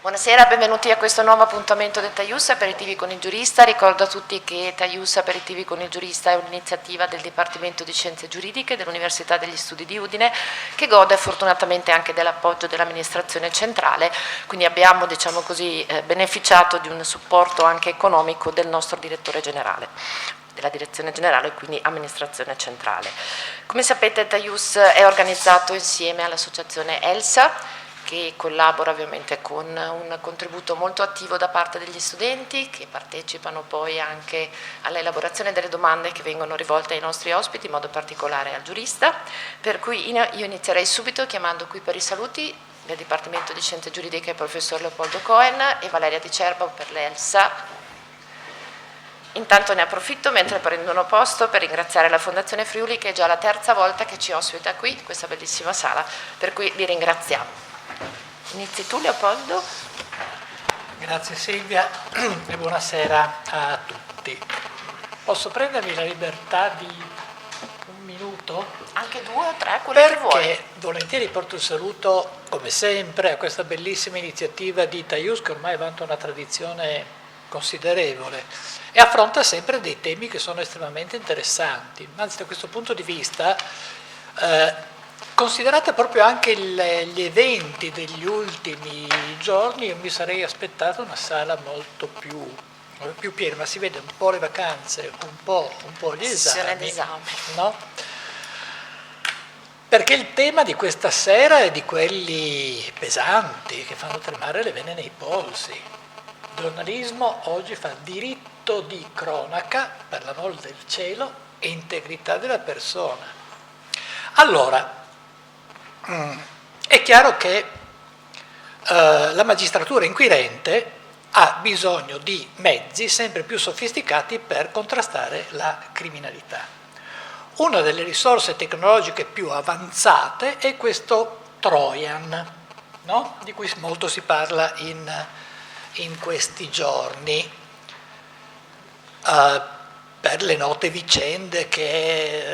Buonasera, benvenuti a questo nuovo appuntamento del Taius Aperitivi con il Giurista. Ricordo a tutti che Taius Aperitivi con il Giurista è un'iniziativa del Dipartimento di Scienze Giuridiche dell'Università degli Studi di Udine, che gode fortunatamente anche dell'appoggio dell'amministrazione centrale, quindi abbiamo, diciamo così, beneficiato di un supporto anche economico del nostro direttore generale, della direzione generale e quindi amministrazione centrale. Come sapete, Taius è organizzato insieme all'associazione ELSA, che collabora ovviamente con un contributo molto attivo da parte degli studenti, che partecipano poi anche all'elaborazione delle domande che vengono rivolte ai nostri ospiti, in modo particolare al giurista. Per cui io inizierei subito chiamando qui per i saluti del Dipartimento di Scienze Giuridiche il professor Leopoldo Cohen e Valeria Di Cerbo per l'ELSA. Intanto ne approfitto mentre prendono posto per ringraziare la Fondazione Friuli, che è già la terza volta che ci ospita qui in questa bellissima sala, per cui vi ringraziamo. Inizi tu, Leopoldo. Grazie Silvia e buonasera a tutti. Posso prendermi la libertà di un minuto? Anche 2 o 3, quello che vuoi. Perché volentieri porto il saluto, come sempre, a questa bellissima iniziativa di Taius, che ormai vanta una tradizione considerevole e affronta sempre dei temi che sono estremamente interessanti. Anzi, da questo punto di vista, considerate proprio anche gli eventi degli ultimi giorni, io mi sarei aspettato una sala molto più piena, ma si vede un po' le vacanze, un po' gli esami, no? Perché il tema di questa sera è di quelli pesanti, che fanno tremare le vene nei polsi. Il giornalismo oggi fa diritto di cronaca, per l'amor del cielo, e integrità della persona. Allora, è chiaro che la magistratura inquirente ha bisogno di mezzi sempre più sofisticati per contrastare la criminalità. Una delle risorse tecnologiche più avanzate è questo Trojan, no? Di cui molto si parla in questi giorni, per le note vicende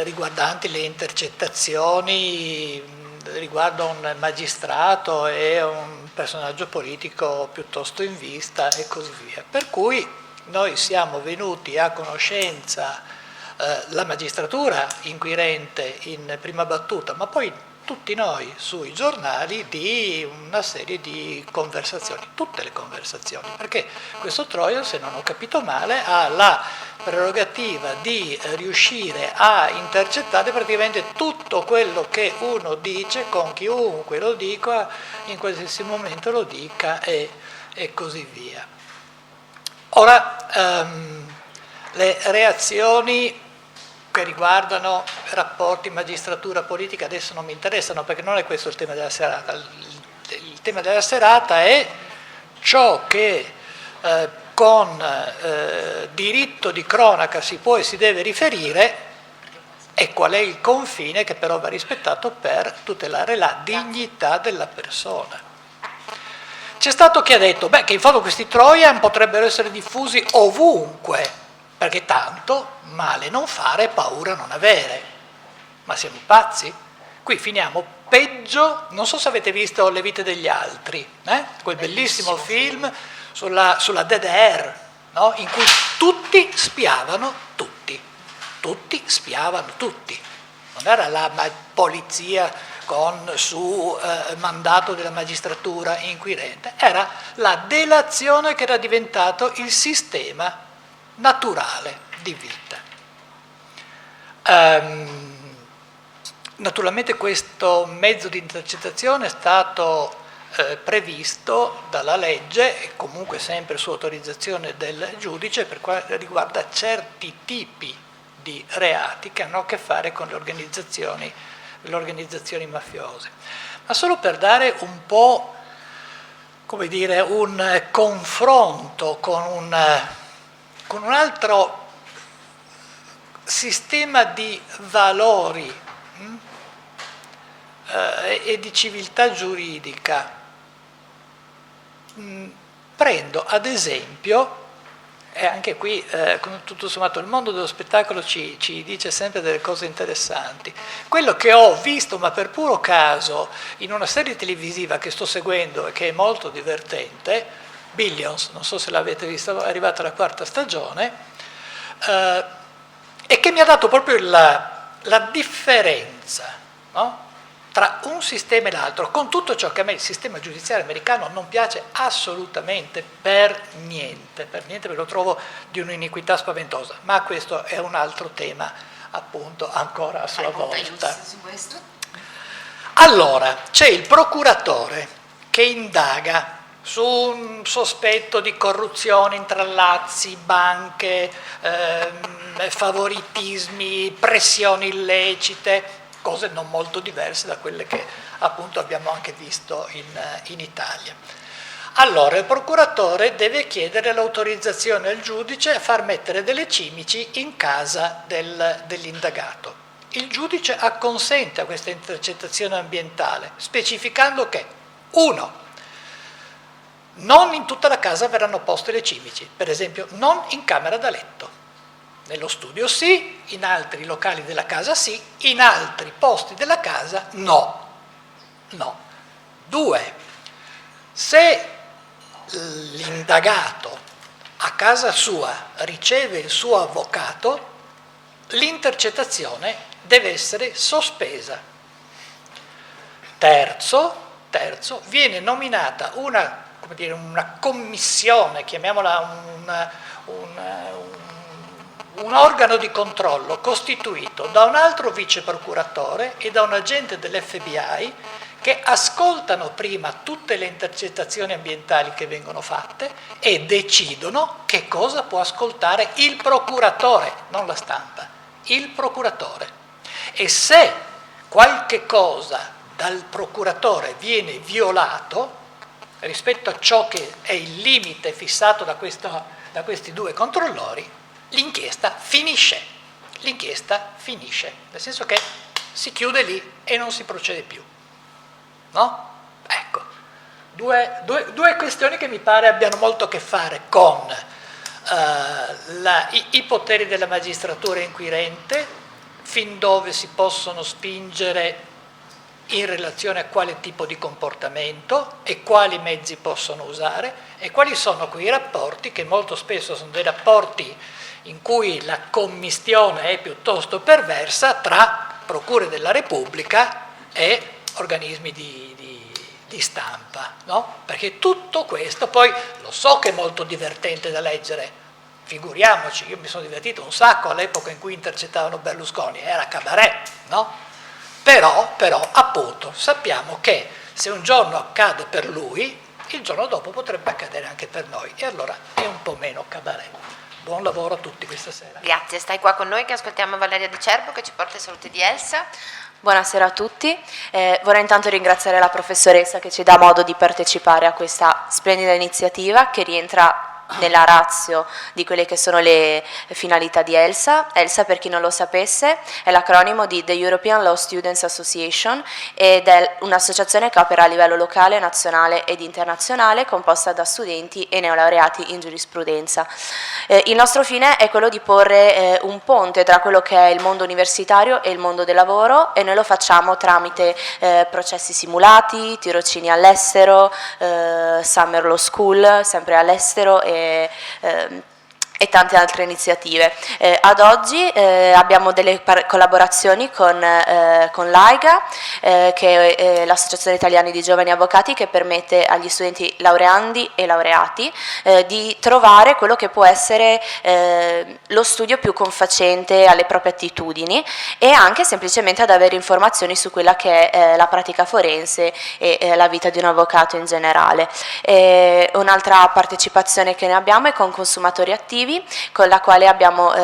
riguardanti le intercettazioni riguardo un magistrato e un personaggio politico piuttosto in vista e così via. Per cui noi siamo venuti a conoscenza, la magistratura inquirente in prima battuta, ma poi tutti noi sui giornali, di una serie di conversazioni, tutte le conversazioni, perché questo Trojan, se non ho capito male, ha la prerogativa di riuscire a intercettare praticamente tutto quello che uno dice, con chiunque lo dica, in qualsiasi momento lo dica e così via. Ora, le reazioni che riguardano rapporti magistratura-politica adesso non mi interessano, perché non è questo il tema della serata. Il tema della serata è ciò che con diritto di cronaca si può e si deve riferire e qual è il confine che però va rispettato per tutelare la dignità della persona. C'è stato chi ha detto che in fondo questi Trojan potrebbero essere diffusi ovunque, perché tanto male non fare, paura non avere. Ma siamo pazzi? Qui finiamo peggio, non so se avete visto Le vite degli altri, quel bellissimo film sulla DDR, no? In cui tutti spiavano tutti spiavano tutti. Non era la polizia su mandato della magistratura inquirente, era la delazione che era diventato il sistema naturale di vita. Naturalmente questo mezzo di intercettazione è stato previsto dalla legge e comunque sempre su autorizzazione del giudice per quanto riguarda certi tipi di reati che hanno a che fare con le organizzazioni mafiose. Ma solo per dare un po', come dire, un confronto con un altro sistema di valori e di civiltà giuridica, prendo ad esempio E anche qui, tutto sommato, il mondo dello spettacolo ci dice sempre delle cose interessanti. Quello che ho visto, ma per puro caso, in una serie televisiva che sto seguendo e che è molto divertente, Billions, non so se l'avete vista, è arrivata la 4ª stagione, e che mi ha dato proprio la differenza, no? Tra un sistema e l'altro, con tutto ciò che a me il sistema giudiziario americano non piace assolutamente per niente, perché lo trovo di un'iniquità spaventosa, ma questo è un altro tema, appunto, ancora a sua volta. Allora, c'è il procuratore che indaga su un sospetto di corruzione, intrallazzi, banche, favoritismi, pressioni illecite, cose non molto diverse da quelle che appunto abbiamo anche visto in Italia. Allora il procuratore deve chiedere l'autorizzazione al giudice a far mettere delle cimici in casa dell'indagato. Il giudice acconsente a questa intercettazione ambientale, specificando che 1. Non in tutta la casa verranno poste le cimici, per esempio non in camera da letto. Nello studio sì, in altri locali della casa sì, in altri posti della casa no. 2. Se l'indagato a casa sua riceve il suo avvocato, l'intercettazione deve essere sospesa. Terzo, viene nominata una commissione, chiamiamola un organo di controllo costituito da un altro vice procuratore e da un agente dell'FBI che ascoltano prima tutte le intercettazioni ambientali che vengono fatte e decidono che cosa può ascoltare il procuratore, non la stampa, il procuratore. E se qualche cosa dal procuratore viene violato rispetto a ciò che è il limite fissato da questi 2 controllori, l'inchiesta finisce, nel senso che si chiude lì e non si procede più, no? Ecco, due questioni che mi pare abbiano molto a che fare con i poteri della magistratura inquirente, fin dove si possono spingere in relazione a quale tipo di comportamento e quali mezzi possono usare e quali sono quei rapporti che molto spesso sono dei rapporti in cui la commistione è piuttosto perversa tra procure della Repubblica e organismi di stampa, no? Perché tutto questo, poi lo so che è molto divertente da leggere, figuriamoci, io mi sono divertito un sacco all'epoca in cui intercettavano Berlusconi, era cabaret, no? Però appunto sappiamo che se un giorno accade per lui, il giorno dopo potrebbe accadere anche per noi e allora è un po' meno cabaret. Buon lavoro a tutti questa sera. Grazie, stai qua con noi che ascoltiamo Valeria Di Cerbo che ci porta i saluti di Elsa. Buonasera a tutti, vorrei intanto ringraziare la professoressa che ci dà modo di partecipare a questa splendida iniziativa che rientra nella ratio di quelle che sono le finalità di ELSA. ELSA, per chi non lo sapesse, è l'acronimo di The European Law Students Association ed è un'associazione che opera a livello locale, nazionale ed internazionale, composta da studenti e neolaureati in giurisprudenza. Il nostro fine è quello di porre un ponte tra quello che è il mondo universitario e il mondo del lavoro, e noi lo facciamo tramite processi simulati, tirocini all'estero, Summer Law School sempre all'estero e tante altre iniziative. Ad oggi abbiamo delle collaborazioni con l'AIGA, che è l'Associazione Italiana di Giovani Avvocati, che permette agli studenti laureandi e laureati di trovare quello che può essere lo studio più confacente alle proprie attitudini e anche semplicemente ad avere informazioni su quella che è la pratica forense e la vita di un avvocato in generale. Un'altra partecipazione che ne abbiamo è con Consumatori Attivi, con la quale abbiamo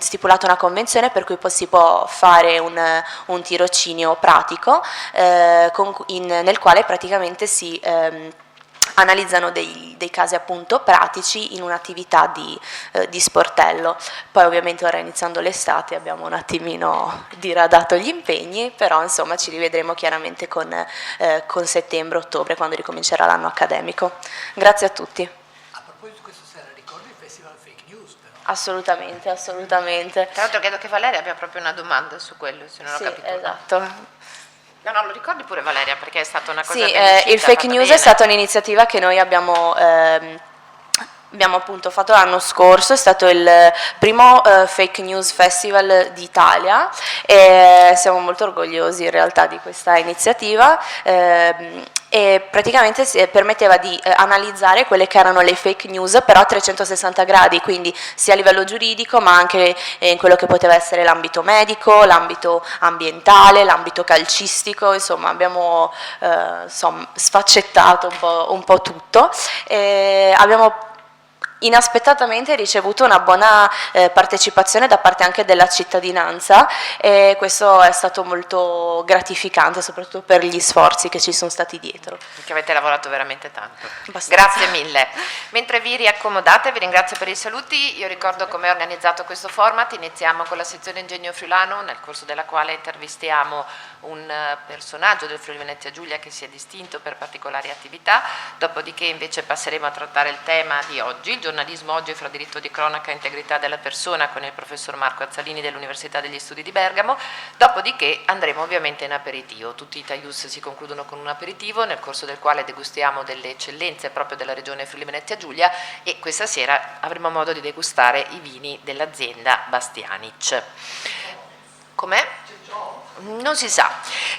stipulato una convenzione per cui si può fare un tirocinio pratico nel quale praticamente si analizzano dei casi appunto pratici in un'attività di sportello. Poi ovviamente ora iniziando l'estate abbiamo un attimino diradato gli impegni, però insomma ci rivedremo chiaramente con settembre-ottobre, quando ricomincerà l'anno accademico. Grazie a tutti. A proposito di questa sera, ricordi il Festival Fake News? Assolutamente, assolutamente. Tra l'altro credo che Valeria abbia proprio una domanda su quello, se non ho Sì, capito. esatto. No, lo ricordi pure Valeria, perché è stata una cosa Sì, ben riuscita, il fake fatta news bene. è stata un'iniziativa che noi abbiamo appunto fatto l'anno scorso, è stato il primo fake news festival d'Italia e siamo molto orgogliosi in realtà di questa iniziativa e praticamente permetteva di analizzare quelle che erano le fake news però a 360 gradi, quindi sia a livello giuridico ma anche in quello che poteva essere l'ambito medico, l'ambito ambientale, l'ambito calcistico, insomma abbiamo sfaccettato un po' tutto e abbiamo inaspettatamente ricevuto una buona partecipazione da parte anche della cittadinanza e questo è stato molto gratificante soprattutto per gli sforzi che ci sono stati dietro. Perché avete lavorato veramente tanto. Abbastanza. Grazie mille. Mentre vi riaccomodate, vi ringrazio per i saluti. Io ricordo come è organizzato questo format. Iniziamo con la sezione Ingegno Friulano, nel corso della quale intervistiamo un personaggio del Friuli Venezia Giulia che si è distinto per particolari attività. Dopodiché invece passeremo a trattare il tema di oggi, il giornalismo oggi fra diritto di cronaca e integrità della persona, con il professor Marco Azzalini dell'Università degli Studi di Bergamo. Dopodiché andremo ovviamente in aperitivo. Tutti i TAIUS si concludono con un aperitivo nel corso del quale degustiamo delle eccellenze proprio della regione Friuli Venezia Giulia e questa sera avremo modo di degustare i vini dell'azienda Bastianic. Com'è? Non si sa.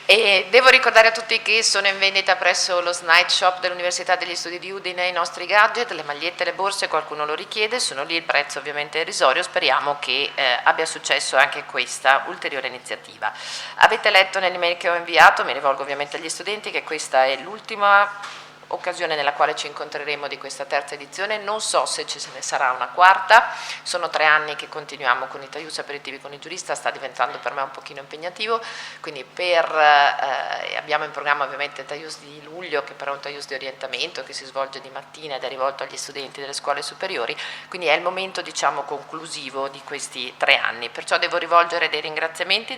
E devo ricordare a tutti che sono in vendita presso lo Snide Shop dell'Università degli Studi di Udine i nostri gadget, le magliette, le borse, qualcuno lo richiede, sono lì, il prezzo ovviamente è irrisorio, speriamo che abbia successo anche questa ulteriore iniziativa. Avete letto nell'email che ho inviato, mi rivolgo ovviamente agli studenti, che questa è l'ultima occasione nella quale ci incontreremo di questa terza edizione, non so se ce ne sarà una quarta, sono 3 anni che continuiamo con i TAIUS aperitivi con il giurista, sta diventando per me un pochino impegnativo, quindi abbiamo in programma ovviamente il TAIUS di luglio che però è un TAIUS di orientamento che si svolge di mattina ed è rivolto agli studenti delle scuole superiori, quindi è il momento diciamo conclusivo di questi 3 anni, perciò devo rivolgere dei ringraziamenti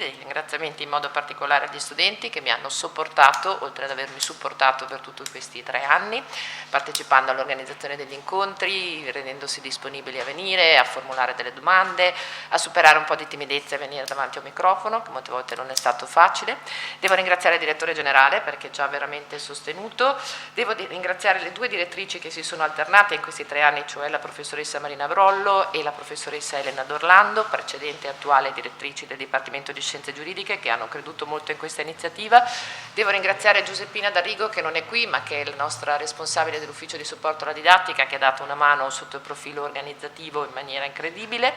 in modo particolare agli studenti che mi hanno sopportato, oltre ad avermi supportato per tutti questi 3 anni, partecipando all'organizzazione degli incontri, rendendosi disponibili a venire, a formulare delle domande, a superare un po' di timidezza e venire davanti a un microfono, che molte volte non è stato facile. Devo ringraziare il direttore generale perché ci ha veramente sostenuto, devo ringraziare le 2 direttrici che si sono alternate in questi 3 anni, cioè la professoressa Marina Brollo e la professoressa Elena D'Orlando, precedente e attuale direttrici del Dipartimento di Scienze Giuridiche, che hanno creduto molto in questa iniziativa. Devo ringraziare Giuseppina D'Arrigo, che non è qui, ma che è la nostra responsabile dell'ufficio di supporto alla didattica, che ha dato una mano sotto il profilo organizzativo in maniera incredibile,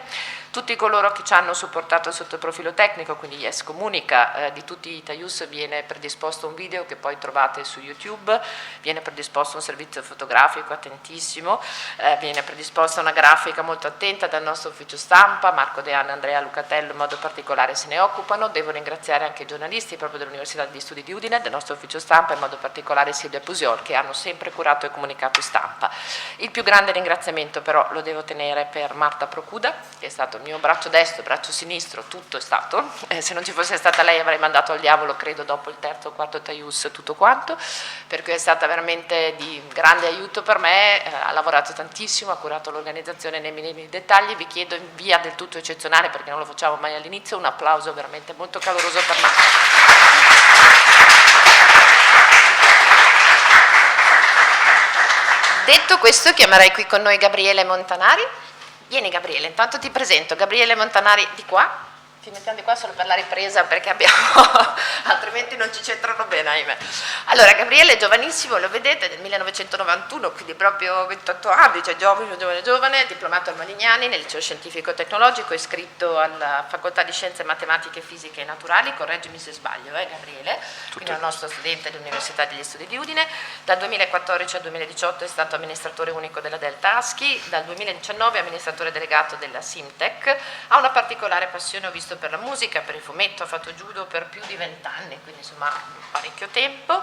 tutti coloro che ci hanno supportato sotto il profilo tecnico, quindi Yes Comunica, di tutti i TAIUS viene predisposto un video che poi trovate su YouTube, viene predisposto un servizio fotografico attentissimo, viene predisposta una grafica molto attenta dal nostro ufficio stampa, Marco De Anna e Andrea Lucatello in modo particolare se ne occupano. Devo ringraziare anche i giornalisti proprio dell'Università degli Studi di Udine, del nostro ufficio stampa, in modo particolare Silvia Pusiol, che hanno sempre curato il comunicato stampa. Il più grande ringraziamento però lo devo tenere per Marta Procuda, che è stato il mio braccio destro, braccio sinistro, tutto è stato. Se non ci fosse stata lei avrei mandato al diavolo, credo, dopo il terzo o quarto TAIUS tutto quanto, per cui è stata veramente di grande aiuto per me, ha lavorato tantissimo, ha curato l'organizzazione nei minimi dettagli. Vi chiedo in via del tutto eccezionale, perché non lo facciamo mai all'inizio, un applauso veramente molto caloroso per Marta. Detto questo, chiamerei qui con noi Gabriele Montanari. Vieni Gabriele, intanto ti presento. Gabriele Montanari, di qua. Ci mettiamo di qua solo per la ripresa perché abbiamo, altrimenti non ci c'entrano bene, ahimè. Allora, Gabriele è giovanissimo, lo vedete, del 1991, quindi proprio 28 anni, cioè giovane, diplomato al Malignani nel liceo scientifico tecnologico, iscritto alla facoltà di scienze matematiche, fisiche e naturali, correggimi se sbaglio, Gabriele, quindi è il nostro studente dell'Università degli Studi di Udine. Dal 2014 al 2018 è stato amministratore unico della Delta ASCII, dal 2019 amministratore delegato della Simtech, ha una particolare passione, ho visto, per la musica, per il fumetto, ha fatto judo per più di 20 anni, quindi insomma parecchio tempo.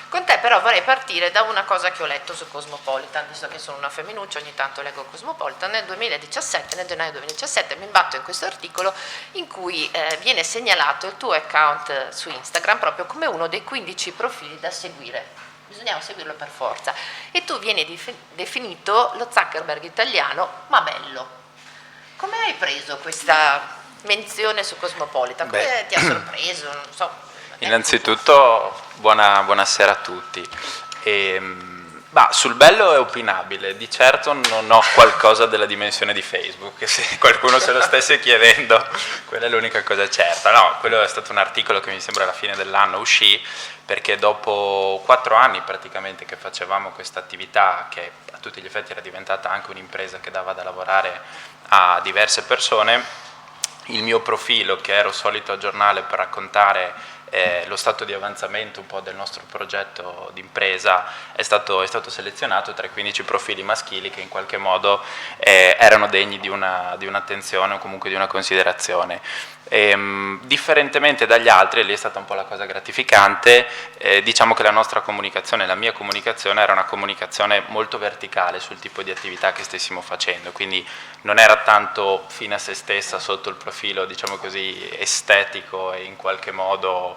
Con te però vorrei partire da una cosa che ho letto su Cosmopolitan, visto che sono una femminuccia, ogni tanto leggo Cosmopolitan. Nel gennaio 2017 mi imbatto in questo articolo in cui viene segnalato il tuo account su Instagram proprio come uno dei 15 profili da seguire. Bisognava seguirlo per forza, e tu vieni definito lo Zuckerberg italiano, ma bello. Come hai preso questa menzione su Cosmopolitan? Come ti ha sorpreso? Non so. Innanzitutto buonasera a tutti. Sul bello è opinabile, di certo non ho qualcosa della dimensione di Facebook, se qualcuno se lo stesse chiedendo, quella è l'unica cosa certa. No, quello è stato un articolo che mi sembra alla fine dell'anno uscì, perché dopo 4 anni praticamente che facevamo questa attività, che a tutti gli effetti era diventata anche un'impresa che dava da lavorare a diverse persone, il mio profilo, che ero solito aggiornare per raccontare lo stato di avanzamento un po' del nostro progetto d'impresa, è stato selezionato tra i 15 profili maschili che in qualche modo erano degni di un'attenzione o comunque di una considerazione. Differentemente dagli altri, lì è stata un po' la cosa gratificante, diciamo che la nostra comunicazione, la mia comunicazione era una comunicazione molto verticale sul tipo di attività che stessimo facendo, quindi non era tanto fine a se stessa sotto il profilo, diciamo così, estetico e in qualche modo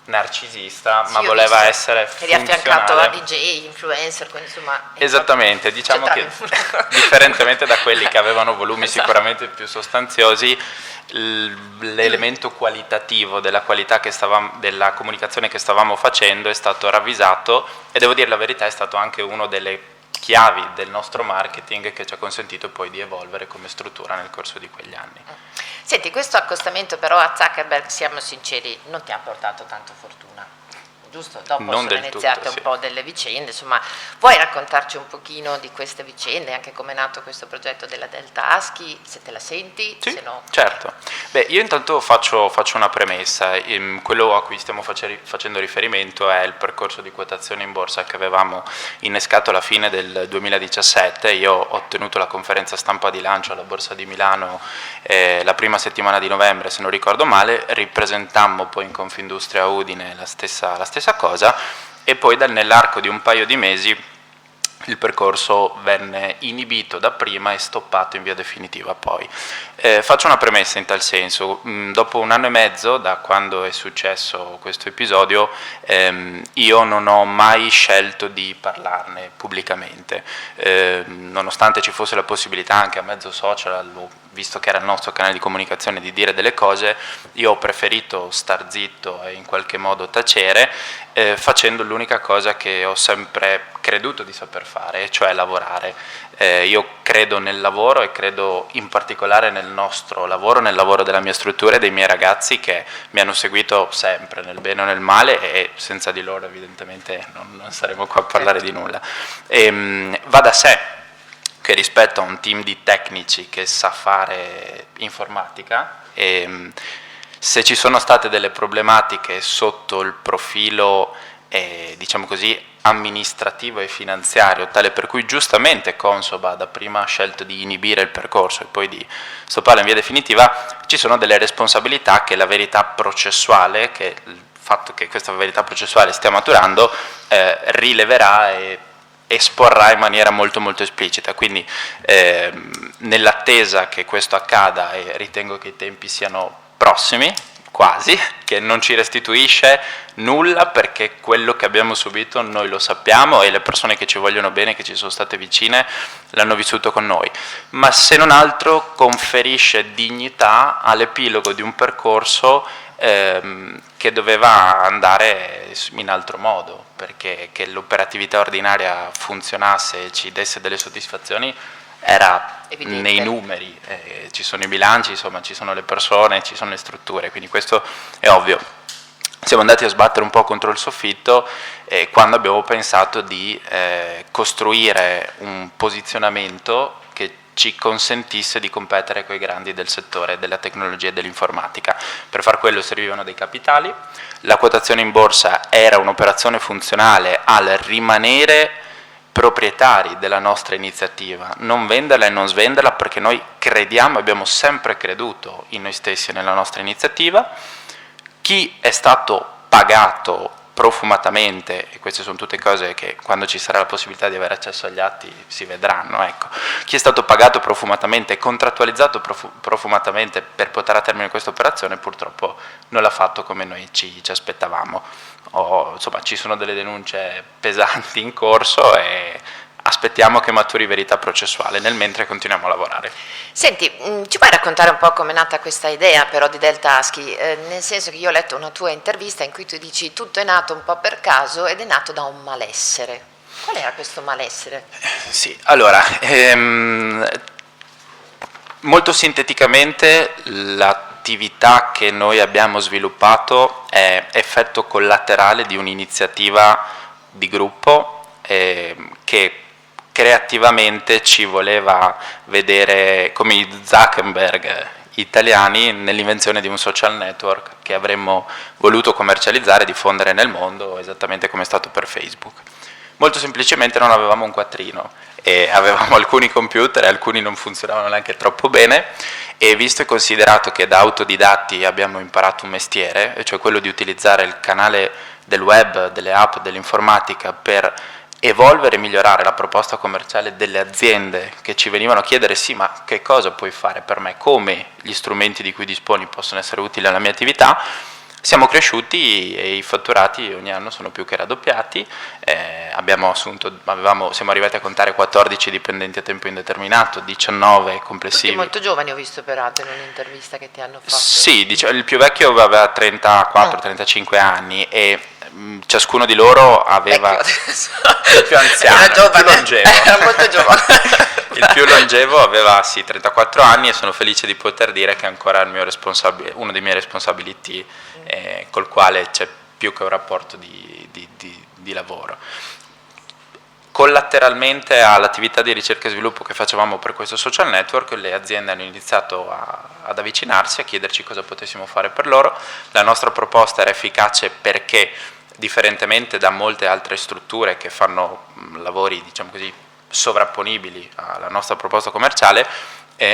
narcisista, sì, ma voleva essere funzionale. Eri affiancato a DJ, influencer, quindi insomma... Esattamente, diciamo che differentemente da quelli che avevano volumi sicuramente più sostanziosi, l'elemento qualitativo della qualità della comunicazione che stavamo facendo è stato ravvisato e devo dire la verità è stato anche uno delle chiavi del nostro marketing che ci ha consentito poi di evolvere come struttura nel corso di quegli anni. Senti, questo accostamento però a Zuckerberg, siamo sinceri, non ti ha portato tanto fortuna, giusto? Dopo non sono iniziate tutto, un sì. po' delle vicende, insomma, vuoi raccontarci un pochino di queste vicende, anche come è nato questo progetto della Delta ASCII, se te la senti? Sì, se no... certo. Beh, io intanto faccio una premessa, quello a cui stiamo facendo riferimento è il percorso di quotazione in borsa che avevamo innescato alla fine del 2017, io ho tenuto la conferenza stampa di lancio alla Borsa di Milano la prima settimana di novembre, se non ricordo male, ripresentammo poi in Confindustria Udine la stessa cosa e poi nell'arco di un paio di mesi il percorso venne inibito dapprima e stoppato in via definitiva poi. Faccio una premessa in tal senso, dopo 1 anno e mezzo da quando è successo questo episodio io non ho mai scelto di parlarne pubblicamente, nonostante ci fosse la possibilità anche a mezzo social, visto che era il nostro canale di comunicazione, di dire delle cose, io ho preferito star zitto e in qualche modo tacere, facendo l'unica cosa che ho sempre creduto di saper fare, cioè lavorare. Io credo nel lavoro e credo in particolare nel nostro lavoro, nel lavoro della mia struttura e dei miei ragazzi che mi hanno seguito sempre, nel bene o nel male, e senza di loro evidentemente non saremo qua a parlare di nulla. Va da sé che rispetto a un team di tecnici che sa fare informatica, se ci sono state delle problematiche sotto il profilo, diciamo così, amministrativo e finanziario, tale per cui giustamente Consob dapprima ha scelto di inibire il percorso e poi di stopparlo in via definitiva, ci sono delle responsabilità che la verità processuale, che il fatto che questa verità processuale stia maturando, rileverà e esporrà in maniera molto molto esplicita, quindi nell'attesa che questo accada, e ritengo che i tempi siano prossimi, quasi, che non ci restituisce nulla perché quello che abbiamo subito noi lo sappiamo e le persone che ci vogliono bene, che ci sono state vicine, l'hanno vissuto con noi, ma se non altro conferisce dignità all'epilogo di un percorso che doveva andare in altro modo, perché che l'operatività ordinaria funzionasse e ci desse delle soddisfazioni era evidente. Nei numeri, ci sono i bilanci, insomma ci sono le persone, ci sono le strutture, quindi questo è ovvio. Siamo andati a sbattere un po' contro il soffitto quando abbiamo pensato di costruire un posizionamento che ci consentisse di competere con i grandi del settore della tecnologia e dell'informatica. Per far quello servivano dei capitali, la quotazione in borsa era un'operazione funzionale al rimanere proprietari della nostra iniziativa, non venderla e non svenderla, perché noi crediamo, abbiamo sempre creduto in noi stessi e nella nostra iniziativa. Chi è stato pagato profumatamente, e queste sono tutte cose che quando ci sarà la possibilità di avere accesso agli atti si vedranno, ecco. Chi è stato pagato profumatamente e contrattualizzato profumatamente per portare a termine questa operazione purtroppo non l'ha fatto come noi ci aspettavamo. Insomma, ci sono delle denunce pesanti in corso e aspettiamo che maturi Verità Processuale, nel mentre continuiamo a lavorare. Senti, ci puoi raccontare un po' come è nata questa idea però di Delta ASCII? Nel senso che io ho letto una tua intervista in cui tu dici tutto è nato un po' per caso ed è nato da un malessere. Qual era questo malessere? Sì, allora, molto sinteticamente l'attività che noi abbiamo sviluppato è effetto collaterale di un'iniziativa di gruppo che creativamente ci voleva vedere come i Zuckerberg italiani nell'invenzione di un social network che avremmo voluto commercializzare e diffondere nel mondo, esattamente come è stato per Facebook. Molto semplicemente non avevamo un quattrino e avevamo alcuni computer e alcuni non funzionavano neanche troppo bene, e visto e considerato che da autodidatti abbiamo imparato un mestiere, cioè quello di utilizzare il canale del web, delle app, dell'informatica per evolvere e migliorare la proposta commerciale delle aziende che ci venivano a chiedere sì, ma che cosa puoi fare per me, come gli strumenti di cui disponi possono essere utili alla mia attività, siamo cresciuti e i fatturati ogni anno sono più che raddoppiati, siamo arrivati a contare 14 dipendenti a tempo indeterminato, 19 complessivi. Tutti molto giovani ho visto peraltro in un'intervista che ti hanno fatto. Sì, il più vecchio aveva 34-35 anni e ciascuno di loro aveva il più anziano, era giovane, il più longevo. Era molto giovane. Il più longevo aveva 34 anni e sono felice di poter dire che è ancora uno dei miei responsability col quale c'è più che un rapporto di lavoro. Collateralmente all'attività di ricerca e sviluppo che facevamo per questo social network, le aziende hanno iniziato ad avvicinarsi, a chiederci cosa potessimo fare per loro. La nostra proposta era efficace perché, differentemente da molte altre strutture che fanno lavori, diciamo così, sovrapponibili alla nostra proposta commerciale,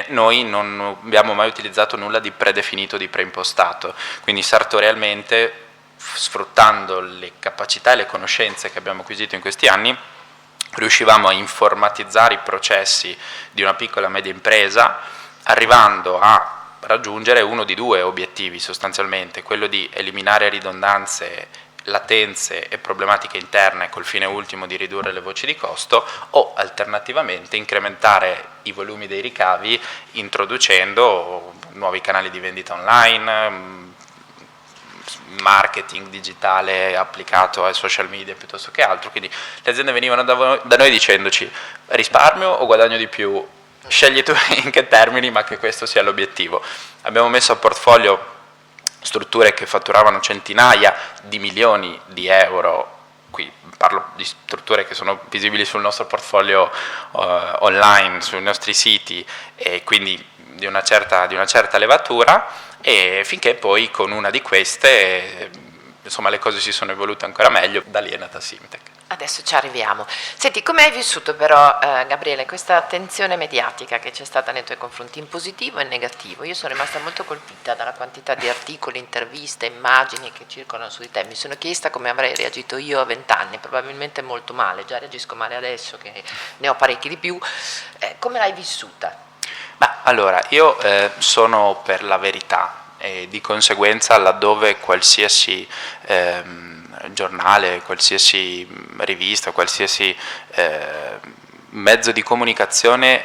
noi non abbiamo mai utilizzato nulla di predefinito, di preimpostato, quindi sartorialmente, sfruttando le capacità e le conoscenze che abbiamo acquisito in questi anni, riuscivamo a informatizzare i processi di una piccola e media impresa, arrivando a raggiungere uno di due obiettivi sostanzialmente, quello di eliminare ridondanze, latenze e problematiche interne col fine ultimo di ridurre le voci di costo, o alternativamente incrementare i volumi dei ricavi introducendo nuovi canali di vendita online, marketing digitale applicato ai social media piuttosto che altro. Quindi le aziende venivano da noi dicendoci: risparmio o guadagno di più? Scegli tu in che termini, ma che questo sia l'obiettivo. Abbiamo messo a portfolio strutture che fatturavano centinaia di milioni di euro, qui parlo di strutture che sono visibili sul nostro portfolio online, sui nostri siti, e quindi di una certa levatura, e finché poi con una di queste insomma le cose si sono evolute ancora meglio, da lì è nata Simtech. Adesso ci arriviamo. Senti, come hai vissuto però, Gabriele, questa attenzione mediatica che c'è stata nei tuoi confronti, in positivo e in negativo? Io sono rimasta molto colpita dalla quantità di articoli, interviste, immagini che circolano su di te. Mi sono chiesta come avrei reagito io a 20 anni, probabilmente molto male, già reagisco male adesso che ne ho parecchi di più. Come l'hai vissuta? Allora, io sono per la verità e di conseguenza laddove qualsiasi giornale, qualsiasi rivista, qualsiasi mezzo di comunicazione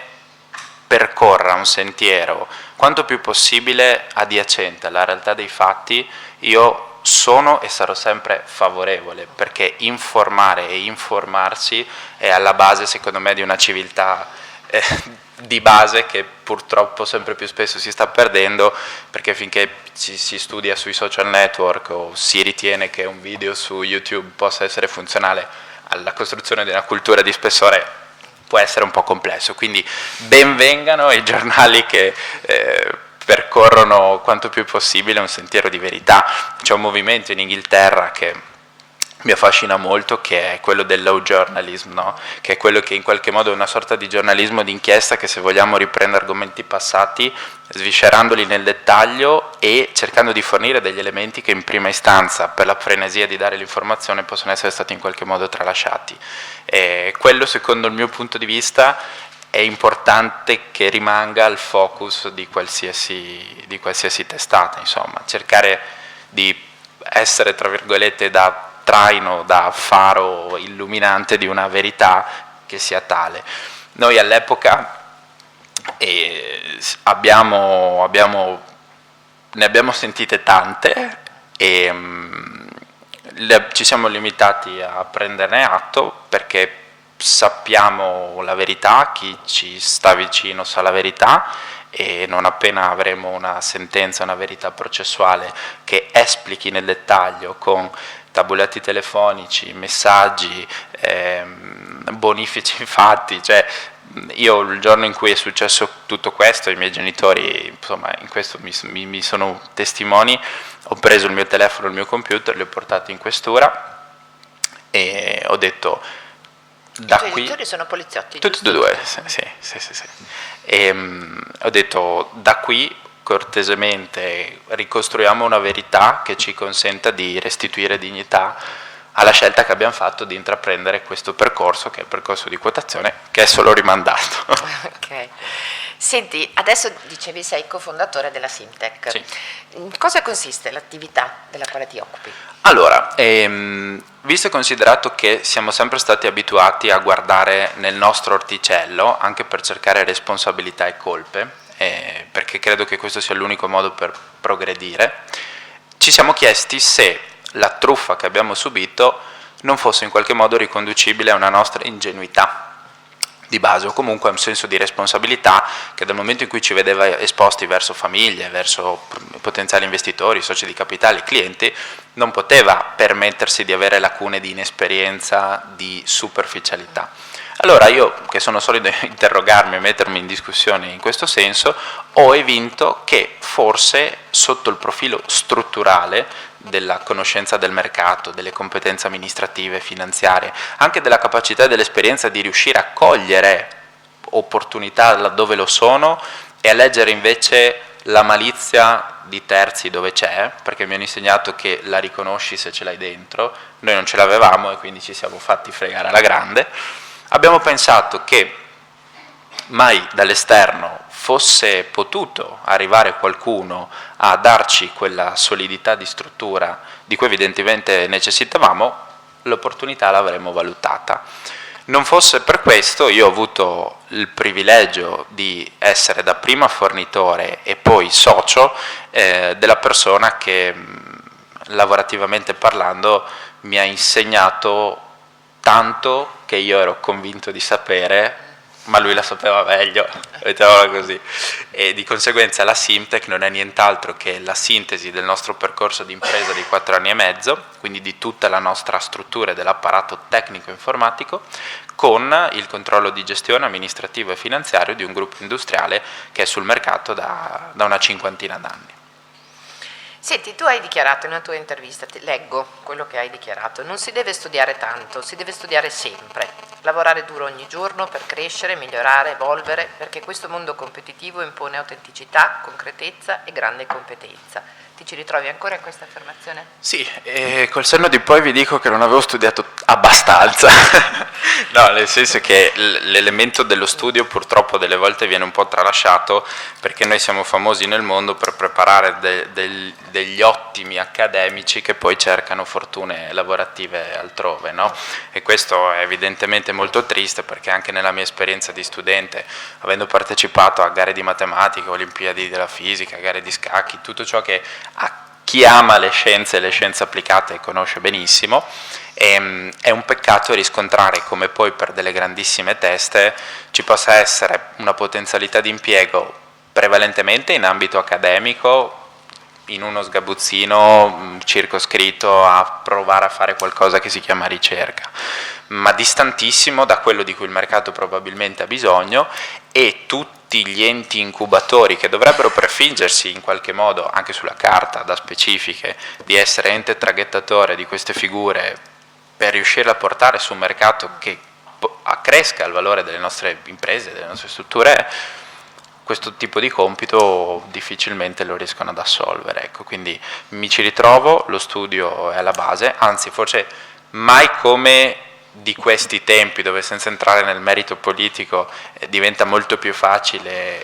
percorra un sentiero quanto più possibile adiacente alla realtà dei fatti, io sono e sarò sempre favorevole, perché informare e informarsi è alla base, secondo me, di una civiltà di base che purtroppo sempre più spesso si sta perdendo, perché finché si studia sui social network o si ritiene che un video su YouTube possa essere funzionale alla costruzione di una cultura di spessore, può essere un po' complesso. Quindi benvengano i giornali che percorrono quanto più possibile un sentiero di verità. C'è un movimento in Inghilterra che mi affascina molto, che è quello del law journalism, no? Che è quello che in qualche modo è una sorta di giornalismo d'inchiesta che, se vogliamo, riprende argomenti passati, sviscerandoli nel dettaglio e cercando di fornire degli elementi che in prima istanza, per la frenesia di dare l'informazione, possono essere stati in qualche modo tralasciati. E quello, secondo il mio punto di vista, è importante che rimanga il focus di qualsiasi testata, insomma, cercare di essere, tra virgolette, da traino, da faro illuminante di una verità sia tale. Noi all'epoca ne abbiamo sentite tante e ci siamo limitati a prenderne atto perché sappiamo la verità, chi ci sta vicino sa la verità, e non appena avremo una sentenza, una verità processuale che esplichi nel dettaglio con tabulati telefonici, messaggi, bonifici fatti, cioè io il giorno in cui è successo tutto questo, i miei genitori insomma in questo mi sono testimoni, ho preso il mio telefono e il mio computer, li ho portati in questura e ho detto da qui... I tuoi genitori sono poliziotti? Tutti e due, sì. E ho detto da qui cortesemente ricostruiamo una verità che ci consenta di restituire dignità alla scelta che abbiamo fatto di intraprendere questo percorso, che è il percorso di quotazione, che è solo rimandato. Ok. Senti, adesso dicevi sei cofondatore della Simtech. Sì. In cosa consiste l'attività della quale ti occupi? Allora, visto e considerato che siamo sempre stati abituati a guardare nel nostro orticello, anche per cercare responsabilità e colpe, perché credo che questo sia l'unico modo per progredire, ci siamo chiesti se la truffa che abbiamo subito non fosse in qualche modo riconducibile a una nostra ingenuità di base, o comunque a un senso di responsabilità che dal momento in cui ci vedeva esposti verso famiglie, verso potenziali investitori, soci di capitale, clienti, non poteva permettersi di avere lacune di inesperienza, di superficialità. Allora io, che sono solito interrogarmi e mettermi in discussione in questo senso, ho evinto che forse sotto il profilo strutturale della conoscenza del mercato, delle competenze amministrative, finanziarie, anche della capacità e dell'esperienza di riuscire a cogliere opportunità laddove lo sono e a leggere invece la malizia di terzi dove c'è, perché mi hanno insegnato che la riconosci se ce l'hai dentro, noi non ce l'avevamo e quindi ci siamo fatti fregare alla grande. Abbiamo pensato che mai dall'esterno fosse potuto arrivare qualcuno a darci quella solidità di struttura di cui evidentemente necessitavamo, l'opportunità l'avremmo valutata. Non fosse per questo, io ho avuto il privilegio di essere dapprima fornitore e poi socio della persona che lavorativamente parlando mi ha insegnato tanto che io ero convinto di sapere, ma lui la sapeva meglio, mettiamola così. E di conseguenza la Simtech non è nient'altro che la sintesi del nostro percorso di impresa di 4 anni e mezzo, quindi di tutta la nostra struttura e dell'apparato tecnico-informatico, con il controllo di gestione amministrativo e finanziario di un gruppo industriale che è sul mercato da una 50ina d'anni. Senti, tu hai dichiarato in una tua intervista, leggo quello che hai dichiarato, non si deve studiare tanto, si deve studiare sempre, lavorare duro ogni giorno per crescere, migliorare, evolvere, perché questo mondo competitivo impone autenticità, concretezza e grande competenza. Ti ci ritrovi ancora in questa affermazione? Sì, e col senno di poi vi dico che non avevo studiato abbastanza, no, nel senso che l'elemento dello studio purtroppo delle volte viene un po' tralasciato, perché noi siamo famosi nel mondo per preparare degli ottimi accademici che poi cercano fortune lavorative altrove, no? E questo è evidentemente molto triste, perché anche nella mia esperienza di studente, avendo partecipato a gare di matematica, olimpiadi della fisica, gare di scacchi, tutto ciò che a chi ama le scienze e le scienze applicate conosce benissimo, è un peccato riscontrare come poi per delle grandissime teste ci possa essere una potenzialità di impiego prevalentemente in ambito accademico, in uno sgabuzzino circoscritto a provare a fare qualcosa che si chiama ricerca, ma distantissimo da quello di cui il mercato probabilmente ha bisogno, e tutti gli enti incubatori che dovrebbero prefiggersi in qualche modo, anche sulla carta, da specifiche, di essere ente traghettatore di queste figure per riuscire a portare su un mercato che accresca il valore delle nostre imprese, delle nostre strutture, questo tipo di compito difficilmente lo riescono ad assolvere. Ecco, quindi mi ci ritrovo, lo studio è alla base, anzi forse mai come di questi tempi, dove senza entrare nel merito politico diventa molto più facile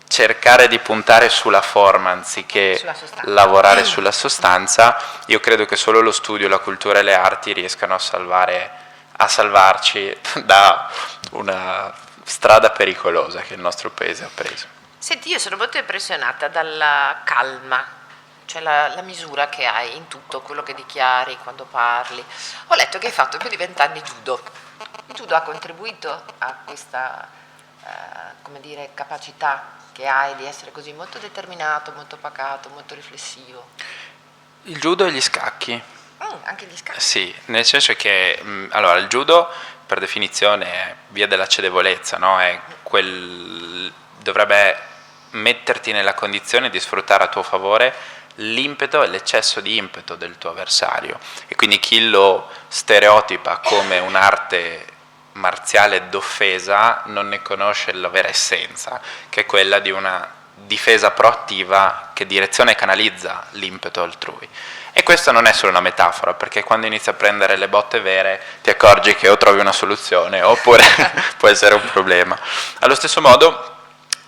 cercare di puntare sulla forma anziché lavorare sulla sostanza. Io credo che solo lo studio, la cultura e le arti riescano a salvare a salvarci da una strada pericolosa che il nostro paese ha preso. Senti, io sono molto impressionata dalla calma, cioè la misura che hai in tutto quello che dichiari quando parli. Ho letto che hai fatto più di 20 anni judo. Il judo ha contribuito a questa come dire, capacità che hai di essere così molto determinato, molto pacato, molto riflessivo. Il judo e gli scacchi. Anche gli scacchi? Sì, nel senso che allora, il judo per definizione è via della cedevolezza, no? Dovrebbe metterti nella condizione di sfruttare a tuo favore l'impeto e l'eccesso di impeto del tuo avversario, e quindi chi lo stereotipa come un'arte marziale d'offesa non ne conosce la vera essenza, che è quella di una difesa proattiva che direziona e canalizza l'impeto altrui. E questa non è solo una metafora, perché quando inizi a prendere le botte vere ti accorgi che o trovi una soluzione oppure può essere un problema. Allo stesso modo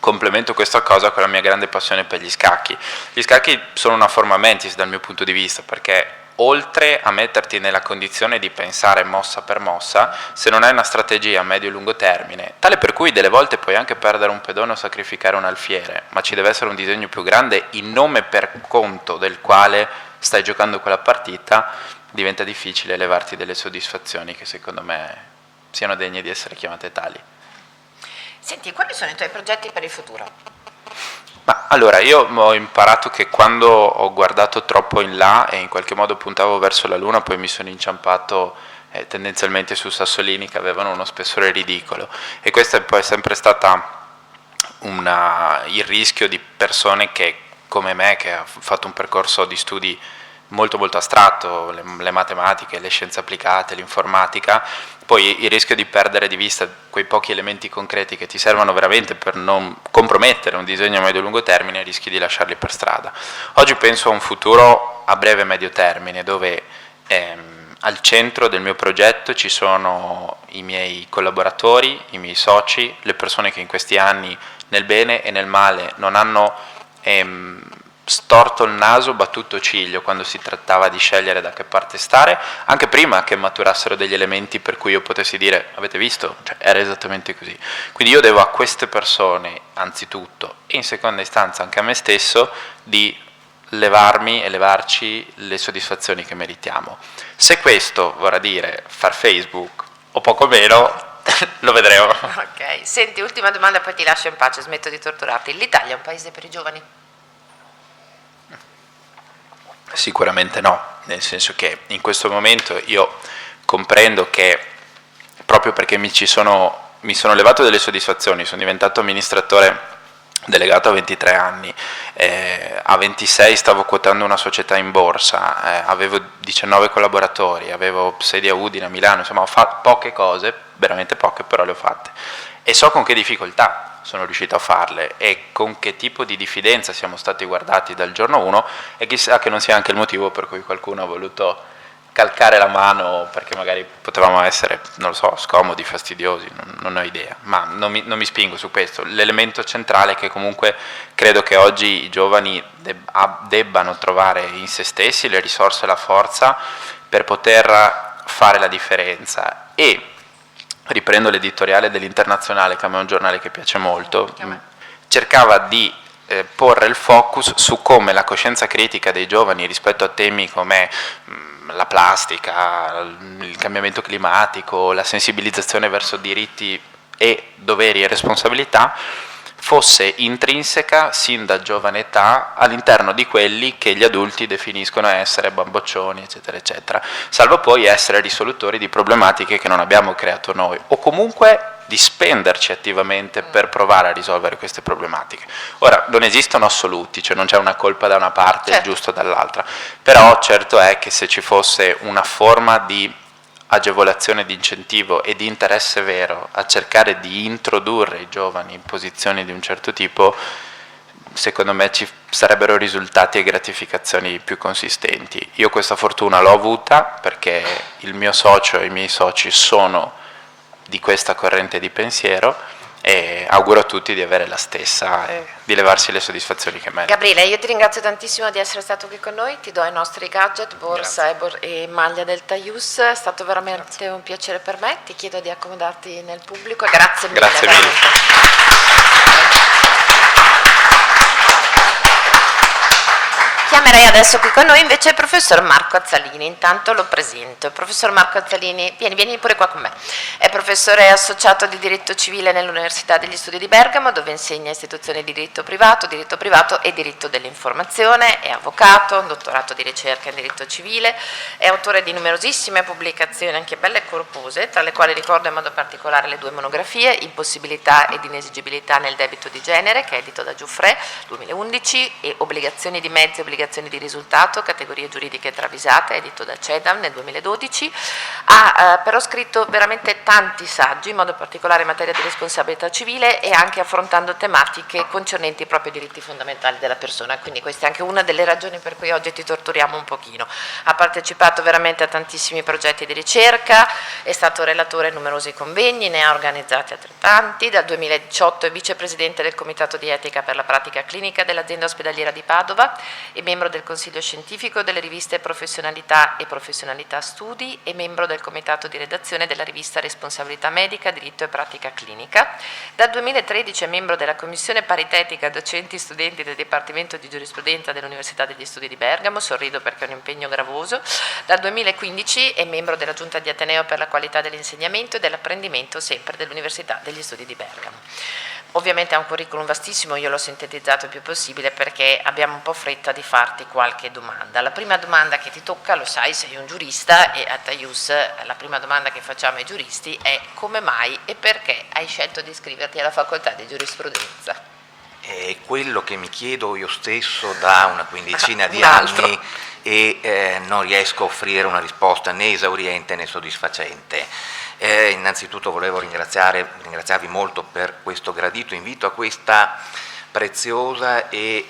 complemento questa cosa con la mia grande passione per gli scacchi. Gli scacchi sono una forma mentis dal mio punto di vista, perché oltre a metterti nella condizione di pensare mossa per mossa, se non hai una strategia a medio e lungo termine, tale per cui delle volte puoi anche perdere un pedone o sacrificare un alfiere, ma ci deve essere un disegno più grande in nome per conto del quale stai giocando quella partita, diventa difficile levarti delle soddisfazioni che secondo me siano degne di essere chiamate tali. Senti, quali sono i tuoi progetti per il futuro? Ma allora, io ho imparato che quando ho guardato troppo in là e in qualche modo puntavo verso la luna, poi mi sono inciampato tendenzialmente su sassolini che avevano uno spessore ridicolo, e questa poi è sempre stata il rischio di persone che, come me, che ha fatto un percorso di studi molto molto astratto, le matematiche, le scienze applicate, l'informatica, poi il rischio di perdere di vista quei pochi elementi concreti che ti servono veramente per non compromettere un disegno a medio-lungo termine, rischi di lasciarli per strada. Oggi penso a un futuro a breve e medio termine, dove al centro del mio progetto ci sono i miei collaboratori, i miei soci, le persone che in questi anni nel bene e nel male non hanno storto il naso, battuto ciglio quando si trattava di scegliere da che parte stare, anche prima che maturassero degli elementi per cui io potessi dire avete visto? Cioè, era esattamente così. Quindi io devo a queste persone anzitutto, e in seconda istanza anche a me stesso, di levarmi e levarci le soddisfazioni che meritiamo. Se questo vorrà dire far Facebook o poco meno, lo vedremo. Ok, senti, ultima domanda, poi ti lascio in pace, smetto di torturarti. L'Italia è un paese per i giovani? Sicuramente no, nel senso che in questo momento io comprendo che proprio perché mi sono levato delle soddisfazioni, sono diventato amministratore delegato a 23 anni, a 26 stavo quotando una società in borsa, avevo 19 collaboratori, avevo sedi a Udine, a Milano, insomma ho fatto poche cose, veramente poche, però le ho fatte, e so con che difficoltà sono riuscito a farle e con che tipo di diffidenza siamo stati guardati dal giorno 1, e chissà che non sia anche il motivo per cui qualcuno ha voluto calcare la mano, perché magari potevamo essere, non lo so, scomodi, fastidiosi, non ho idea, ma non mi spingo su questo. L'elemento centrale è che comunque credo che oggi i giovani debbano trovare in se stessi le risorse e la forza per poter fare la differenza. E riprendo l'editoriale dell'Internazionale, che a me è un giornale che piace molto, cercava di porre il focus su come la coscienza critica dei giovani rispetto a temi come la plastica, il cambiamento climatico, la sensibilizzazione verso diritti e doveri e responsabilità fosse intrinseca sin da giovane età all'interno di quelli che gli adulti definiscono essere bamboccioni, eccetera, eccetera, salvo poi essere risolutori di problematiche che non abbiamo creato noi, o comunque di spenderci attivamente per provare a risolvere queste problematiche. Ora, non esistono assoluti, cioè non c'è una colpa da una parte e il giusto dall'altra, però certo è che se ci fosse una forma di agevolazione, di incentivo e di interesse vero a cercare di introdurre i giovani in posizioni di un certo tipo, secondo me ci sarebbero risultati e gratificazioni più consistenti. Io questa fortuna l'ho avuta perché il mio socio e i miei soci sono di questa corrente di pensiero, e auguro a tutti di avere la stessa e di levarsi le soddisfazioni che meritano. Gabriele, io ti ringrazio tantissimo di essere stato qui con noi, ti do i nostri gadget, borsa e maglia del Taius, è stato veramente un piacere per me, ti chiedo di accomodarti nel pubblico e grazie mille. Grazie mille. Chiamerei adesso qui con noi invece il professor Marco Azzalini, intanto lo presento. Il professor Marco Azzalini, vieni pure qua con me, è professore associato di diritto civile nell'Università degli Studi di Bergamo, dove insegna istituzioni di diritto privato e diritto dell'informazione, è avvocato, un dottorato di ricerca in diritto civile, è autore di numerosissime pubblicazioni, anche belle e corpose, tra le quali ricordo in modo particolare le 2 monografie, Impossibilità ed inesigibilità nel debito di genere, che è edito da Giuffre, 2011, e Obbligazioni di mezzi e obbligazioni di risultato, categorie giuridiche travisate, edito da CEDAM nel 2012, ha però scritto veramente tanti saggi, in modo particolare in materia di responsabilità civile e anche affrontando tematiche concernenti proprio i diritti fondamentali della persona, quindi questa è anche una delle ragioni per cui oggi ti torturiamo un pochino. Ha partecipato veramente a tantissimi progetti di ricerca, è stato relatore in numerosi convegni, ne ha organizzati altrettanti, dal 2018 è vicepresidente del Comitato di Etica per la Pratica Clinica dell'azienda ospedaliera di Padova e membro del Consiglio Scientifico delle riviste Professionalità e Professionalità Studi e membro del Comitato di redazione della rivista Responsabilità Medica, Diritto e Pratica Clinica. Dal 2013 è membro della Commissione Paritetica Docenti e Studenti del Dipartimento di Giurisprudenza dell'Università degli Studi di Bergamo, sorrido perché è un impegno gravoso. Dal 2015 è membro della Giunta di Ateneo per la qualità dell'insegnamento e dell'apprendimento sempre dell'Università degli Studi di Bergamo. Ovviamente ha un curriculum vastissimo, io l'ho sintetizzato il più possibile perché abbiamo un po' fretta di farti qualche domanda. La prima domanda che ti tocca, lo sai, sei un giurista e a Taius la prima domanda che facciamo ai giuristi è: come mai e perché hai scelto di iscriverti alla facoltà di giurisprudenza? È quello che mi chiedo io stesso da una quindicina di anni e non riesco a offrire una risposta né esauriente né soddisfacente. Innanzitutto volevo ringraziarvi molto per questo gradito invito a questa preziosa e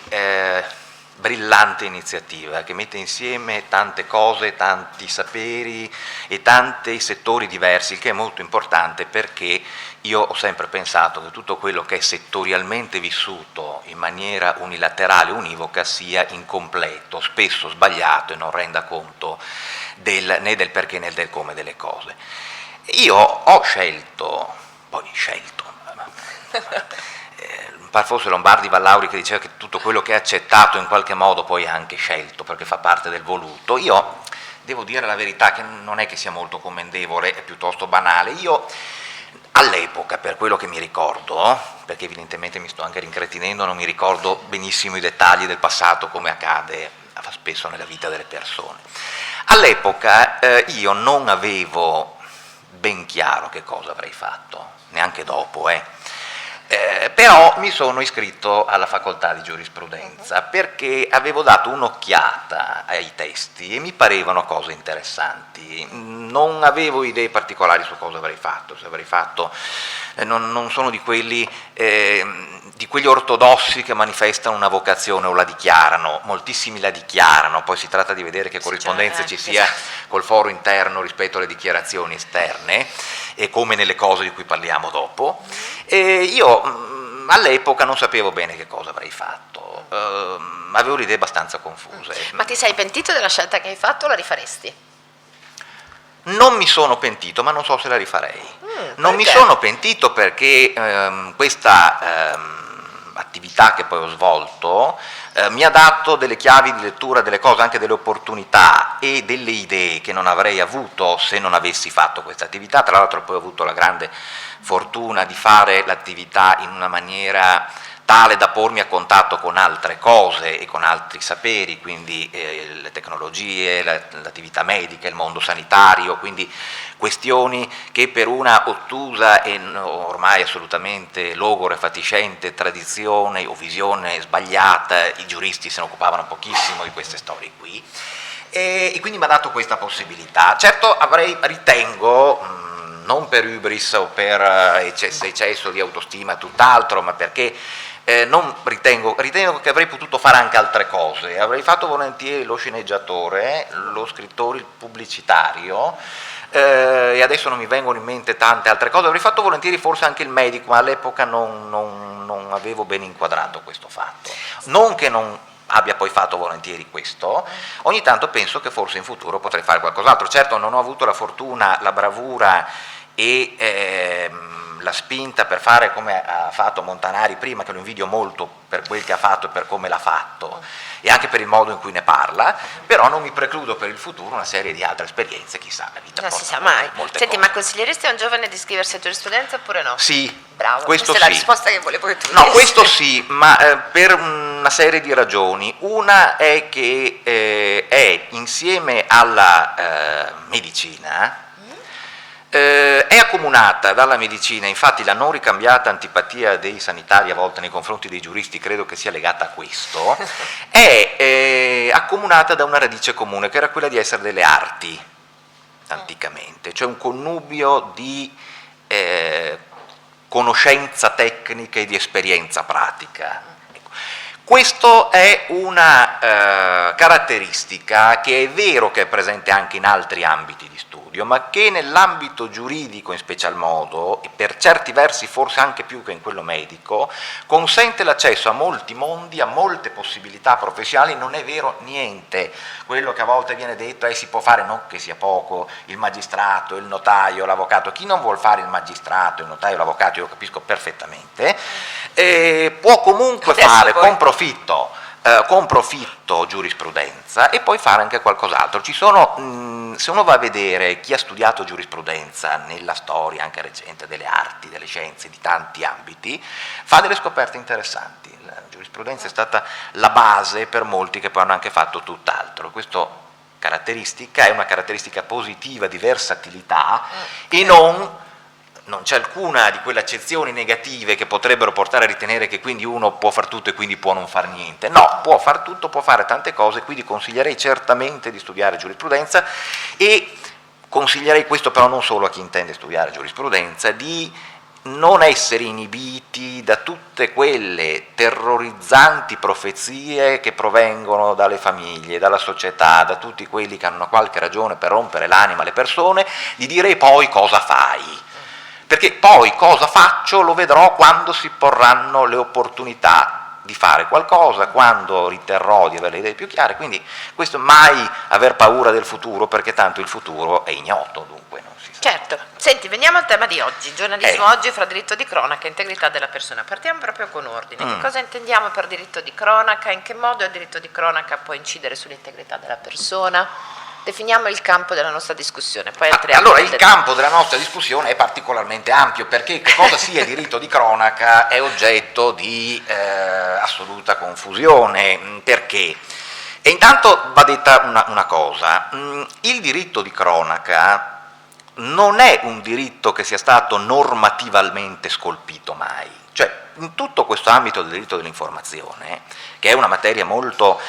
brillante iniziativa che mette insieme tante cose, tanti saperi e tanti settori diversi, il che è molto importante perché io ho sempre pensato che tutto quello che è settorialmente vissuto in maniera unilaterale, univoca, sia incompleto, spesso sbagliato e non renda conto né del perché né del come delle cose. Io ho scelto, par forse Lombardi Vallauri che diceva che tutto quello che è accettato in qualche modo poi è anche scelto perché fa parte del voluto. Io devo dire la verità che non è che sia molto commendevole, è piuttosto banale. Io all'epoca, per quello che mi ricordo, perché evidentemente mi sto anche rincretinendo, non mi ricordo benissimo i dettagli del passato come accade spesso nella vita delle persone. All'epoca io non avevo ben chiaro che cosa avrei fatto, neanche dopo, però mi sono iscritto alla facoltà di giurisprudenza perché avevo dato un'occhiata ai testi e mi parevano cose interessanti. Non avevo idee particolari su cosa avrei fatto, se avrei fatto non sono di quegli ortodossi che manifestano una vocazione o la dichiarano, moltissimi la dichiarano, poi si tratta di vedere che corrispondenza ci sia col foro interno rispetto alle dichiarazioni esterne, e come nelle cose di cui parliamo dopo. E io all'epoca non sapevo bene che cosa avrei fatto, avevo le idee abbastanza confuse. Ma ti sei pentito della scelta che hai fatto o la rifaresti? Non mi sono pentito, ma non so se la rifarei. Non mi sono pentito perché questa attività che poi ho svolto mi ha dato delle chiavi di lettura, delle cose, anche delle opportunità e delle idee che non avrei avuto se non avessi fatto questa attività. Tra l'altro poi ho avuto la grande fortuna di fare l'attività in una maniera tale da pormi a contatto con altre cose e con altri saperi, quindi le tecnologie, l'attività medica, il mondo sanitario, quindi questioni che per una ottusa e ormai assolutamente logora e fatiscente tradizione o visione sbagliata, i giuristi se ne occupavano pochissimo di queste storie qui, e quindi mi ha dato questa possibilità. Certo ritengo, non per hubris o per eccesso di autostima, tutt'altro, ma perché ritengo che avrei potuto fare anche altre cose. Avrei fatto volentieri lo sceneggiatore, lo scrittore, il pubblicitario, e adesso non mi vengono in mente tante altre cose. Avrei fatto volentieri forse anche il medico, ma all'epoca non avevo ben inquadrato questo fatto. Non che non abbia poi fatto volentieri questo, ogni tanto penso che forse in futuro potrei fare qualcos'altro. Certo non ho avuto la fortuna, la bravura e la spinta per fare come ha fatto Montanari prima, che lo invidio molto per quel che ha fatto e per come l'ha fatto e anche per il modo in cui ne parla, però non mi precludo per il futuro una serie di altre esperienze, chissà, la vita Non si porta sa mai. molte Senti, cose. ma consiglieresti a un giovane di iscriversi a giurisprudenza oppure no? Sì, Bravo, questo questa è la sì. risposta che volevo che tu No, dessi. questo sì, ma per una serie di ragioni. Una è che è insieme alla medicina, è accomunata dalla medicina, infatti la non ricambiata antipatia dei sanitari a volte nei confronti dei giuristi credo che sia legata a questo, è accomunata da una radice comune che era quella di essere delle arti anticamente, cioè un connubio di conoscenza tecnica e di esperienza pratica. Ecco. Questo è una caratteristica che è vero che è presente anche in altri ambiti di studio, ma che nell'ambito giuridico in special modo, e per certi versi forse anche più che in quello medico, consente l'accesso a molti mondi, a molte possibilità professionali. Non è vero niente quello che a volte viene detto è si può fare, non che sia poco, il magistrato, il notaio, l'avvocato. Chi non vuol fare il magistrato, il notaio, l'avvocato, io lo capisco perfettamente, può comunque Adesso fare poi con profitto giurisprudenza e poi fare anche qualcos'altro. Ci sono, se uno va a vedere chi ha studiato giurisprudenza nella storia anche recente delle arti, delle scienze, di tanti ambiti, fa delle scoperte interessanti. La giurisprudenza è stata la base per molti che poi hanno anche fatto tutt'altro. Questa caratteristica è una caratteristica positiva di versatilità e non c'è alcuna di quelle accezioni negative che potrebbero portare a ritenere che quindi uno può far tutto e quindi può non far niente. No, può far tutto, può fare tante cose, quindi consiglierei certamente di studiare giurisprudenza e consiglierei questo però non solo a chi intende studiare giurisprudenza, di non essere inibiti da tutte quelle terrorizzanti profezie che provengono dalle famiglie, dalla società, da tutti quelli che hanno qualche ragione per rompere l'anima alle persone, di dire poi cosa fai. Perché poi cosa faccio lo vedrò quando si porranno le opportunità di fare qualcosa, quando riterrò di avere le idee più chiare, quindi questo mai aver paura del futuro, perché tanto il futuro è ignoto, dunque non si sa. Certo. Senti, veniamo al tema di oggi, giornalismo oggi fra diritto di cronaca e integrità della persona. Partiamo proprio con ordine. Che cosa intendiamo per diritto di cronaca? In che modo il diritto di cronaca può incidere sull'integrità della persona? Definiamo il campo della nostra discussione, poi entriamo Allora, nel il campo della nostra discussione è particolarmente ampio, perché che cosa sia diritto di cronaca è oggetto di assoluta confusione. Perché? E intanto va detta una cosa, il diritto di cronaca non è un diritto che sia stato normativamente scolpito mai, cioè in tutto questo ambito del diritto dell'informazione, che è una materia molto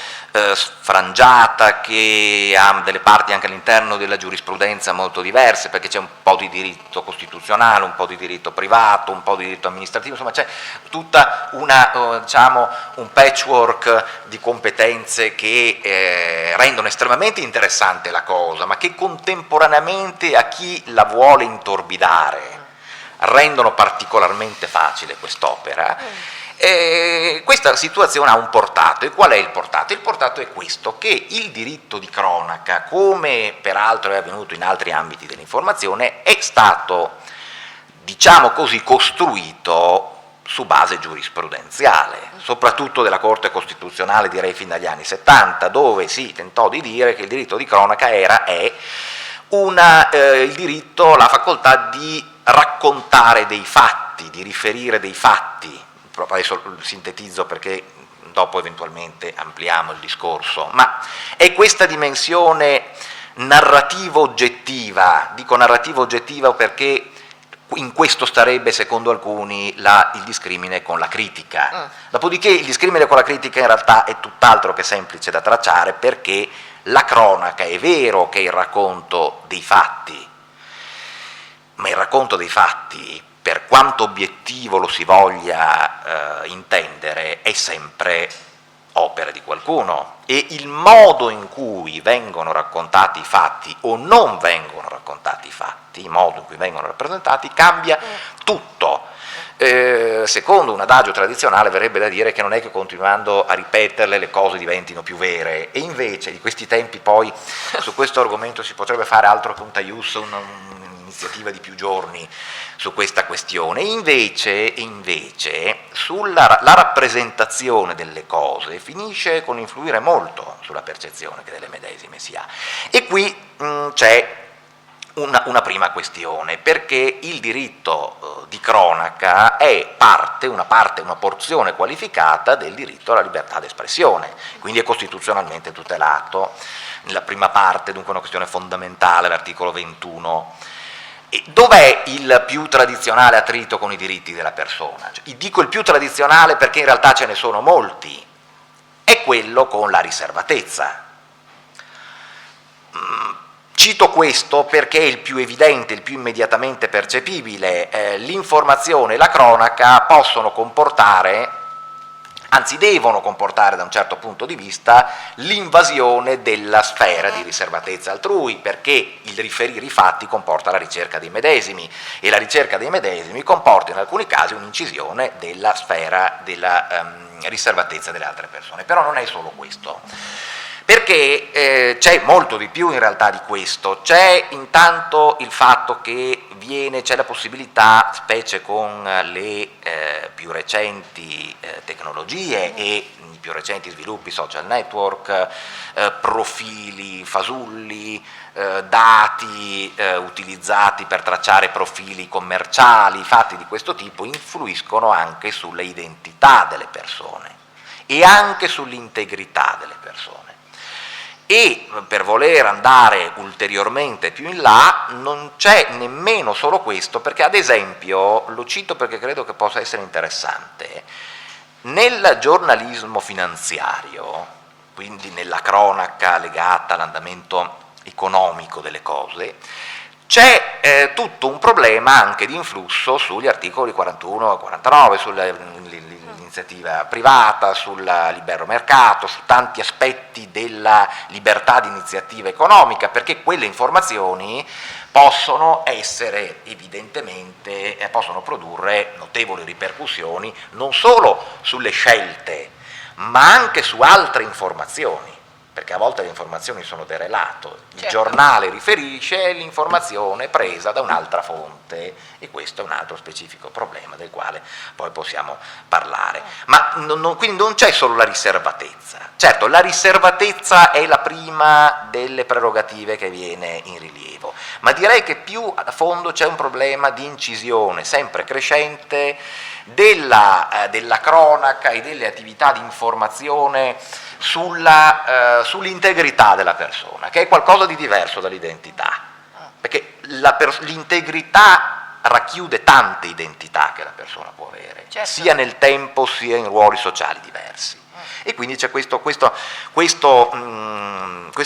sfrangiata, che ha delle parti anche all'interno della giurisprudenza molto diverse, perché c'è un po' di diritto costituzionale, un po' di diritto privato, un po' di diritto amministrativo, insomma c'è tutta una, diciamo, un patchwork di competenze che rendono estremamente interessante la cosa, ma che contemporaneamente a chi la vuole intorbidare rendono particolarmente facile quest'opera. Questa situazione ha un portato, e qual è il portato? Il portato è questo, che il diritto di cronaca, come peraltro è avvenuto in altri ambiti dell'informazione, è stato, diciamo così, costruito su base giurisprudenziale, soprattutto della Corte Costituzionale, direi fin dagli anni 70, dove si tentò di dire che il diritto di cronaca è il diritto, la facoltà di raccontare dei fatti, di riferire dei fatti. Adesso sintetizzo perché dopo eventualmente ampliamo il discorso, ma è questa dimensione narrativa oggettiva, dico narrativa oggettiva perché in questo starebbe, secondo alcuni, il discrimine con la critica. Dopodiché il discrimine con la critica in realtà è tutt'altro che semplice da tracciare, perché la cronaca è vero che è il racconto dei fatti, ma il racconto dei fatti, per quanto obiettivo lo si voglia intendere, è sempre opera di qualcuno, e il modo in cui vengono raccontati i fatti o non vengono raccontati raccontati i fatti, il modo in cui vengono rappresentati, cambia tutto. Secondo un adagio tradizionale verrebbe da dire che non è che continuando a ripeterle le cose diventino più vere, e invece di questi tempi poi su questo argomento si potrebbe fare altro che un Taius, un'iniziativa di più giorni su questa questione. Invece la rappresentazione delle cose finisce con influire molto sulla percezione che delle medesime si ha, e qui c'è una prima questione, perché il diritto di cronaca è una porzione qualificata del diritto alla libertà d'espressione, quindi è costituzionalmente tutelato. Nella prima parte, dunque, è una questione fondamentale, l'articolo 21. E dov'è il più tradizionale attrito con i diritti della persona? Dico il più tradizionale perché in realtà ce ne sono molti, è quello con la riservatezza. Cito questo perché è il più evidente, il più immediatamente percepibile. L'informazione e la cronaca possono comportare, anzi devono comportare da un certo punto di vista, l'invasione della sfera di riservatezza altrui, perché il riferire i fatti comporta la ricerca dei medesimi, e la ricerca dei medesimi comporta in alcuni casi un'incisione della sfera della riservatezza delle altre persone. Però non è solo questo, perché c'è molto di più in realtà di questo. C'è intanto il fatto che c'è la possibilità, specie con le più recenti tecnologie e i più recenti sviluppi, social network, profili fasulli, dati utilizzati per tracciare profili commerciali, fatti di questo tipo influiscono anche sulle identità delle persone e anche sull'integrità delle persone. E per voler andare ulteriormente più in là non c'è nemmeno solo questo, perché ad esempio, lo cito perché credo che possa essere interessante, nel giornalismo finanziario, quindi nella cronaca legata all'andamento economico delle cose, c'è tutto un problema anche di influsso sugli articoli 41 e 49, sull'iniziativa privata, sul libero mercato, su tanti aspetti della libertà di iniziativa economica, perché quelle informazioni possono essere evidentemente, possono produrre notevoli ripercussioni non solo sulle scelte, ma anche su altre informazioni, perché a volte le informazioni sono derelato, il giornale riferisce l'informazione presa da un'altra fonte, e questo è un altro specifico problema del quale poi possiamo parlare. Ma quindi non c'è solo la riservatezza. Certo, la riservatezza è la prima delle prerogative che viene in rilievo, ma direi che più a fondo c'è un problema di incisione sempre crescente della cronaca e delle attività di informazione sull'integrità della persona, che è qualcosa di diverso dall'identità, perché l'integrità racchiude tante identità che la persona può avere, sia nel tempo sia in ruoli sociali diversi, e quindi c'è questa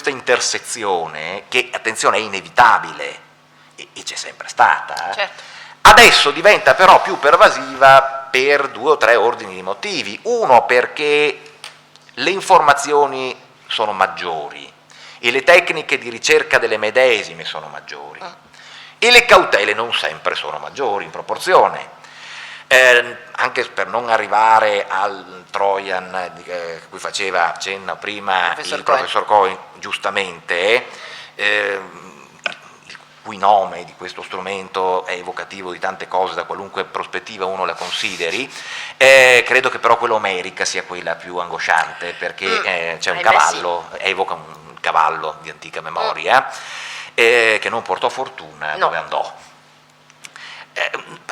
intersezione che, attenzione, è inevitabile e c'è sempre stata. Adesso diventa però più pervasiva per 2 o 3 ordini di motivi. Uno, perché le informazioni sono maggiori e le tecniche di ricerca delle medesime sono maggiori, e le cautele non sempre sono maggiori in proporzione, anche per non arrivare al Trojan a cui faceva cenno prima il professor Cohen giustamente, il cui nome di questo strumento è evocativo di tante cose da qualunque prospettiva uno la consideri. Credo che però quella omerica sia quella più angosciante, perché c'è un cavallo, evoca un cavallo di antica memoria, che non portò fortuna dove andò.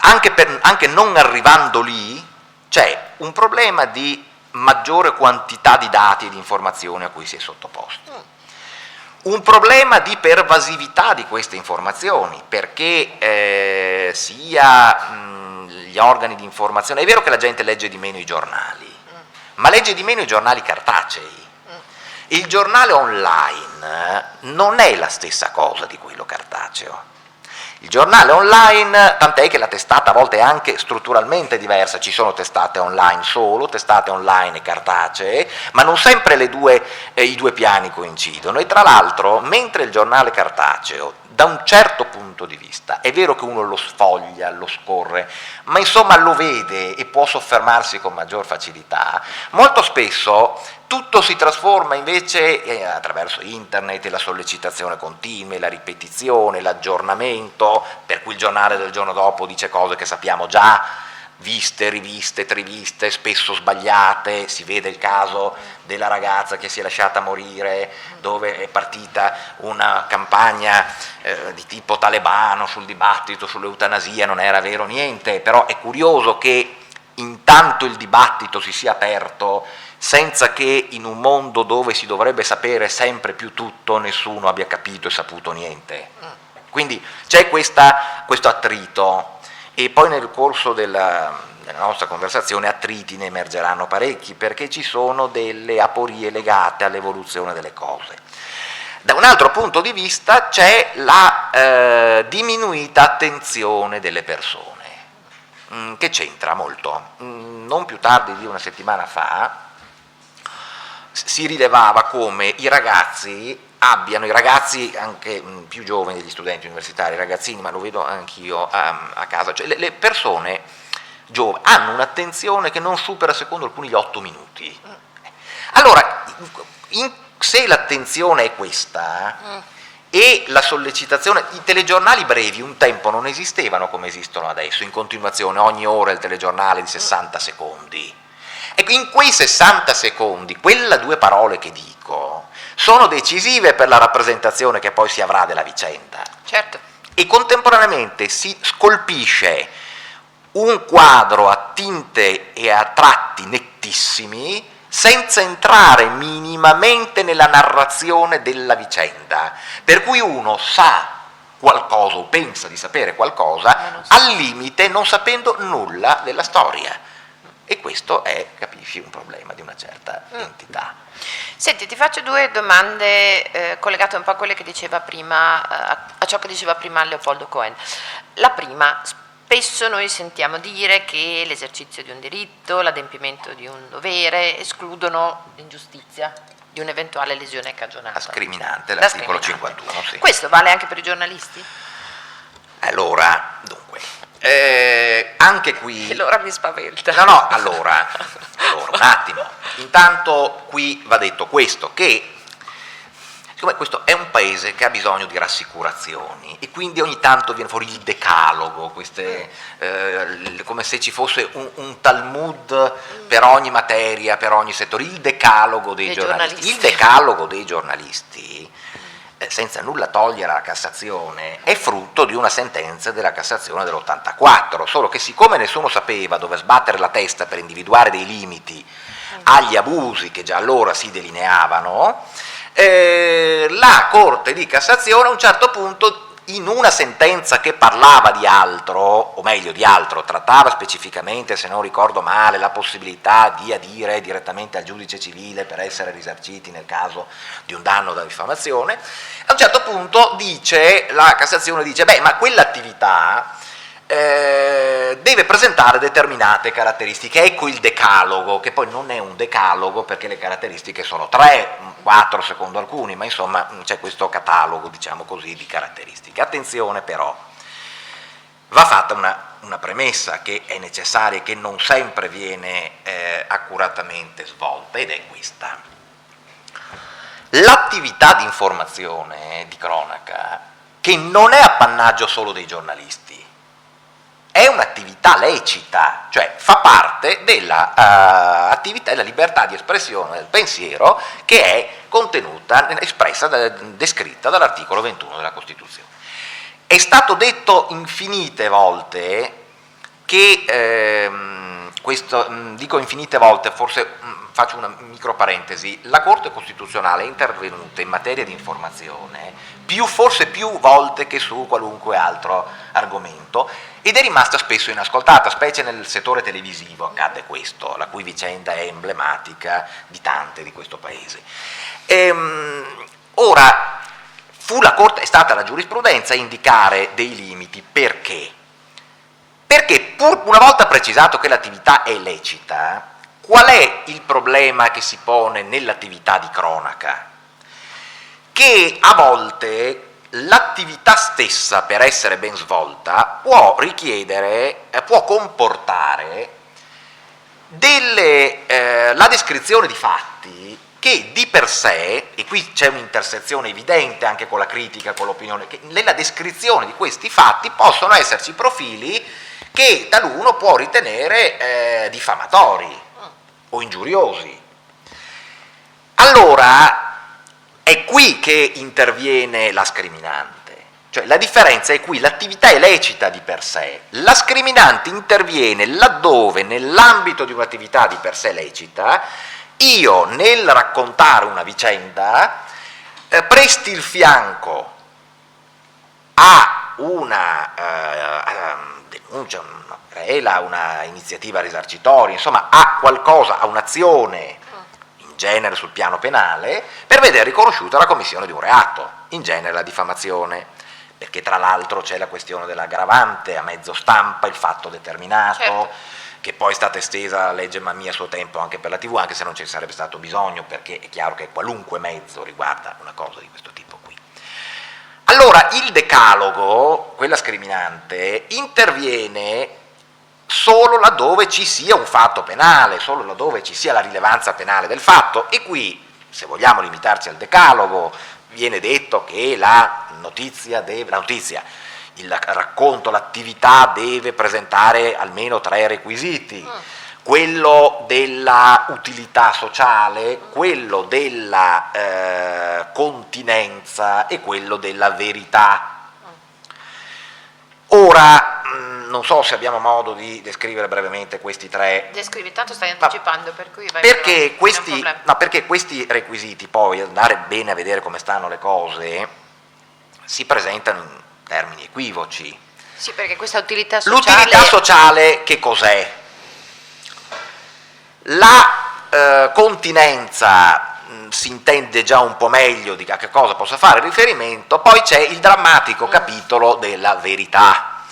Anche non arrivando lì c'è un problema di maggiore quantità di dati e di informazioni a cui si è sottoposto. Un problema di pervasività di queste informazioni, perché sia gli organi di informazione, è vero che la gente legge di meno i giornali, ma legge di meno i giornali cartacei. Il giornale online non è la stessa cosa di quello cartaceo. il giornale online, tant'è che la testata a volte è anche strutturalmente diversa, ci sono testate online solo, testate online e cartacee, ma non sempre i due piani coincidono, e tra l'altro mentre il giornale cartaceo da un certo punto di vista è vero che uno lo sfoglia, lo scorre, ma insomma lo vede e può soffermarsi con maggior facilità, molto spesso tutto si trasforma invece attraverso internet e la sollecitazione continua, la ripetizione, l'aggiornamento, per cui il giornale del giorno dopo dice cose che sappiamo già, viste, riviste, triviste, spesso sbagliate. Si vede il caso della ragazza che si è lasciata morire, dove è partita una campagna di tipo talebano sul dibattito sull'eutanasia, non era vero niente, però è curioso che intanto il dibattito si sia aperto senza che in un mondo dove si dovrebbe sapere sempre più tutto nessuno abbia capito e saputo niente. Quindi c'è questo attrito, e poi nel corso della nostra conversazione attriti ne emergeranno parecchi, perché ci sono delle aporie legate all'evoluzione delle cose. Da un altro punto di vista c'è la diminuita attenzione delle persone, che c'entra molto. Non più tardi di una settimana fa si rilevava come i ragazzi anche più giovani degli studenti universitari, ragazzini, ma lo vedo anch'io a casa, cioè le persone giovani hanno un'attenzione che non supera secondo alcuni gli 8 minuti. Allora, se l'attenzione è questa e la sollecitazione, i telegiornali brevi un tempo non esistevano come esistono adesso, in continuazione, ogni ora il telegiornale di 60 secondi. Ecco, in quei 60 secondi, quelle 2 parole che dico sono decisive per la rappresentazione che poi si avrà della vicenda. Certo. E contemporaneamente si scolpisce un quadro a tinte e a tratti nettissimi, senza entrare minimamente nella narrazione della vicenda, per cui uno sa qualcosa o pensa di sapere qualcosa, al limite non sapendo nulla della storia. E questo è, capisci, un problema di una certa entità. Senti, ti faccio 2 domande collegate un po' a quelle che diceva prima, a ciò che diceva prima Leopoldo Cohen. La prima: spesso noi sentiamo dire che l'esercizio di un diritto, l'adempimento di un dovere escludono l'ingiustizia di un'eventuale lesione cagionata. La scriminante, l'articolo 51, sì. Questo vale anche per i giornalisti? Allora, dunque, anche qui... E allora mi spaventa. No, allora, un attimo. Intanto qui va detto questo, che siccome questo è un paese che ha bisogno di rassicurazioni e quindi ogni tanto viene fuori il decalogo, come se ci fosse un Talmud per ogni materia, per ogni settore, il decalogo dei giornalisti. Il decalogo dei giornalisti, senza nulla togliere alla Cassazione, è frutto di una sentenza della Cassazione dell'84, solo che siccome nessuno sapeva dove sbattere la testa per individuare dei limiti agli abusi che già allora si delineavano, la Corte di Cassazione a un certo punto, in una sentenza che parlava di altro, o meglio di altro, trattava specificamente, se non ricordo male, la possibilità di adire direttamente al giudice civile per essere risarciti nel caso di un danno da diffamazione, a un certo punto la Cassazione dice, ma quell'attività deve presentare determinate caratteristiche. Ecco il decalogo, che poi non è un decalogo perché le caratteristiche sono 3, 4 secondo alcuni, ma insomma c'è questo catalogo, diciamo così, di caratteristiche. Attenzione però, va fatta una premessa che è necessaria e che non sempre viene accuratamente svolta, ed è questa. L'attività di informazione, di cronaca, che non è appannaggio solo dei giornalisti, è un'attività lecita, cioè fa parte dell'attività della libertà di espressione del pensiero che è contenuta, descritta dall'articolo 21 della Costituzione. È stato detto infinite volte che, dico infinite volte, forse faccio una micro parentesi, la Corte Costituzionale è intervenuta in materia di informazione forse più volte che su qualunque altro argomento, ed è rimasta spesso inascoltata, specie nel settore televisivo accade questo, la cui vicenda è emblematica di tante di questo paese. Ora, è stata la giurisprudenza a indicare dei limiti. Perché? Perché pur una volta precisato che l'attività è lecita, qual è il problema che si pone nell'attività di cronaca? Che a volte l'attività stessa, per essere ben svolta, può comportare la descrizione di fatti che di per sé, e qui c'è un'intersezione evidente anche con la critica, con l'opinione, che nella descrizione di questi fatti possono esserci profili che taluno può ritenere diffamatori o ingiuriosi. Allora è qui che interviene la scriminante. Cioè la differenza è qui, l'attività è lecita di per sé, la scriminante interviene laddove nell'ambito di un'attività di per sé lecita io nel raccontare una vicenda presti il fianco a una denuncia, una querela, una iniziativa risarcitoria, insomma a qualcosa, a un'azione in genere sul piano penale per vedere riconosciuta la commissione di un reato, in genere la diffamazione. Perché tra l'altro c'è la questione dell'aggravante a mezzo stampa, il fatto determinato, certo, che poi è stata estesa la legge Mammì a suo tempo anche per la TV, anche se non ci sarebbe stato bisogno, perché è chiaro che qualunque mezzo riguarda una cosa di questo tipo qui. Allora il decalogo, quella scriminante, interviene solo laddove ci sia un fatto penale, solo laddove ci sia la rilevanza penale del fatto, e qui, se vogliamo limitarci al decalogo, viene detto che il racconto, l'attività deve presentare almeno 3 requisiti, quello della utilità sociale, quello della continenza e quello della verità. Ora, non so se abbiamo modo di descrivere brevemente questi 3. Descrivi, tanto stai anticipando, per cui vai. Perché questi requisiti, poi, andare bene a vedere come stanno le cose, si presentano in termini equivoci. Sì, perché questa utilità sociale... L'utilità sociale che cos'è? La continenza si intende già un po' meglio di a che cosa possa fare riferimento, poi c'è il drammatico capitolo della verità,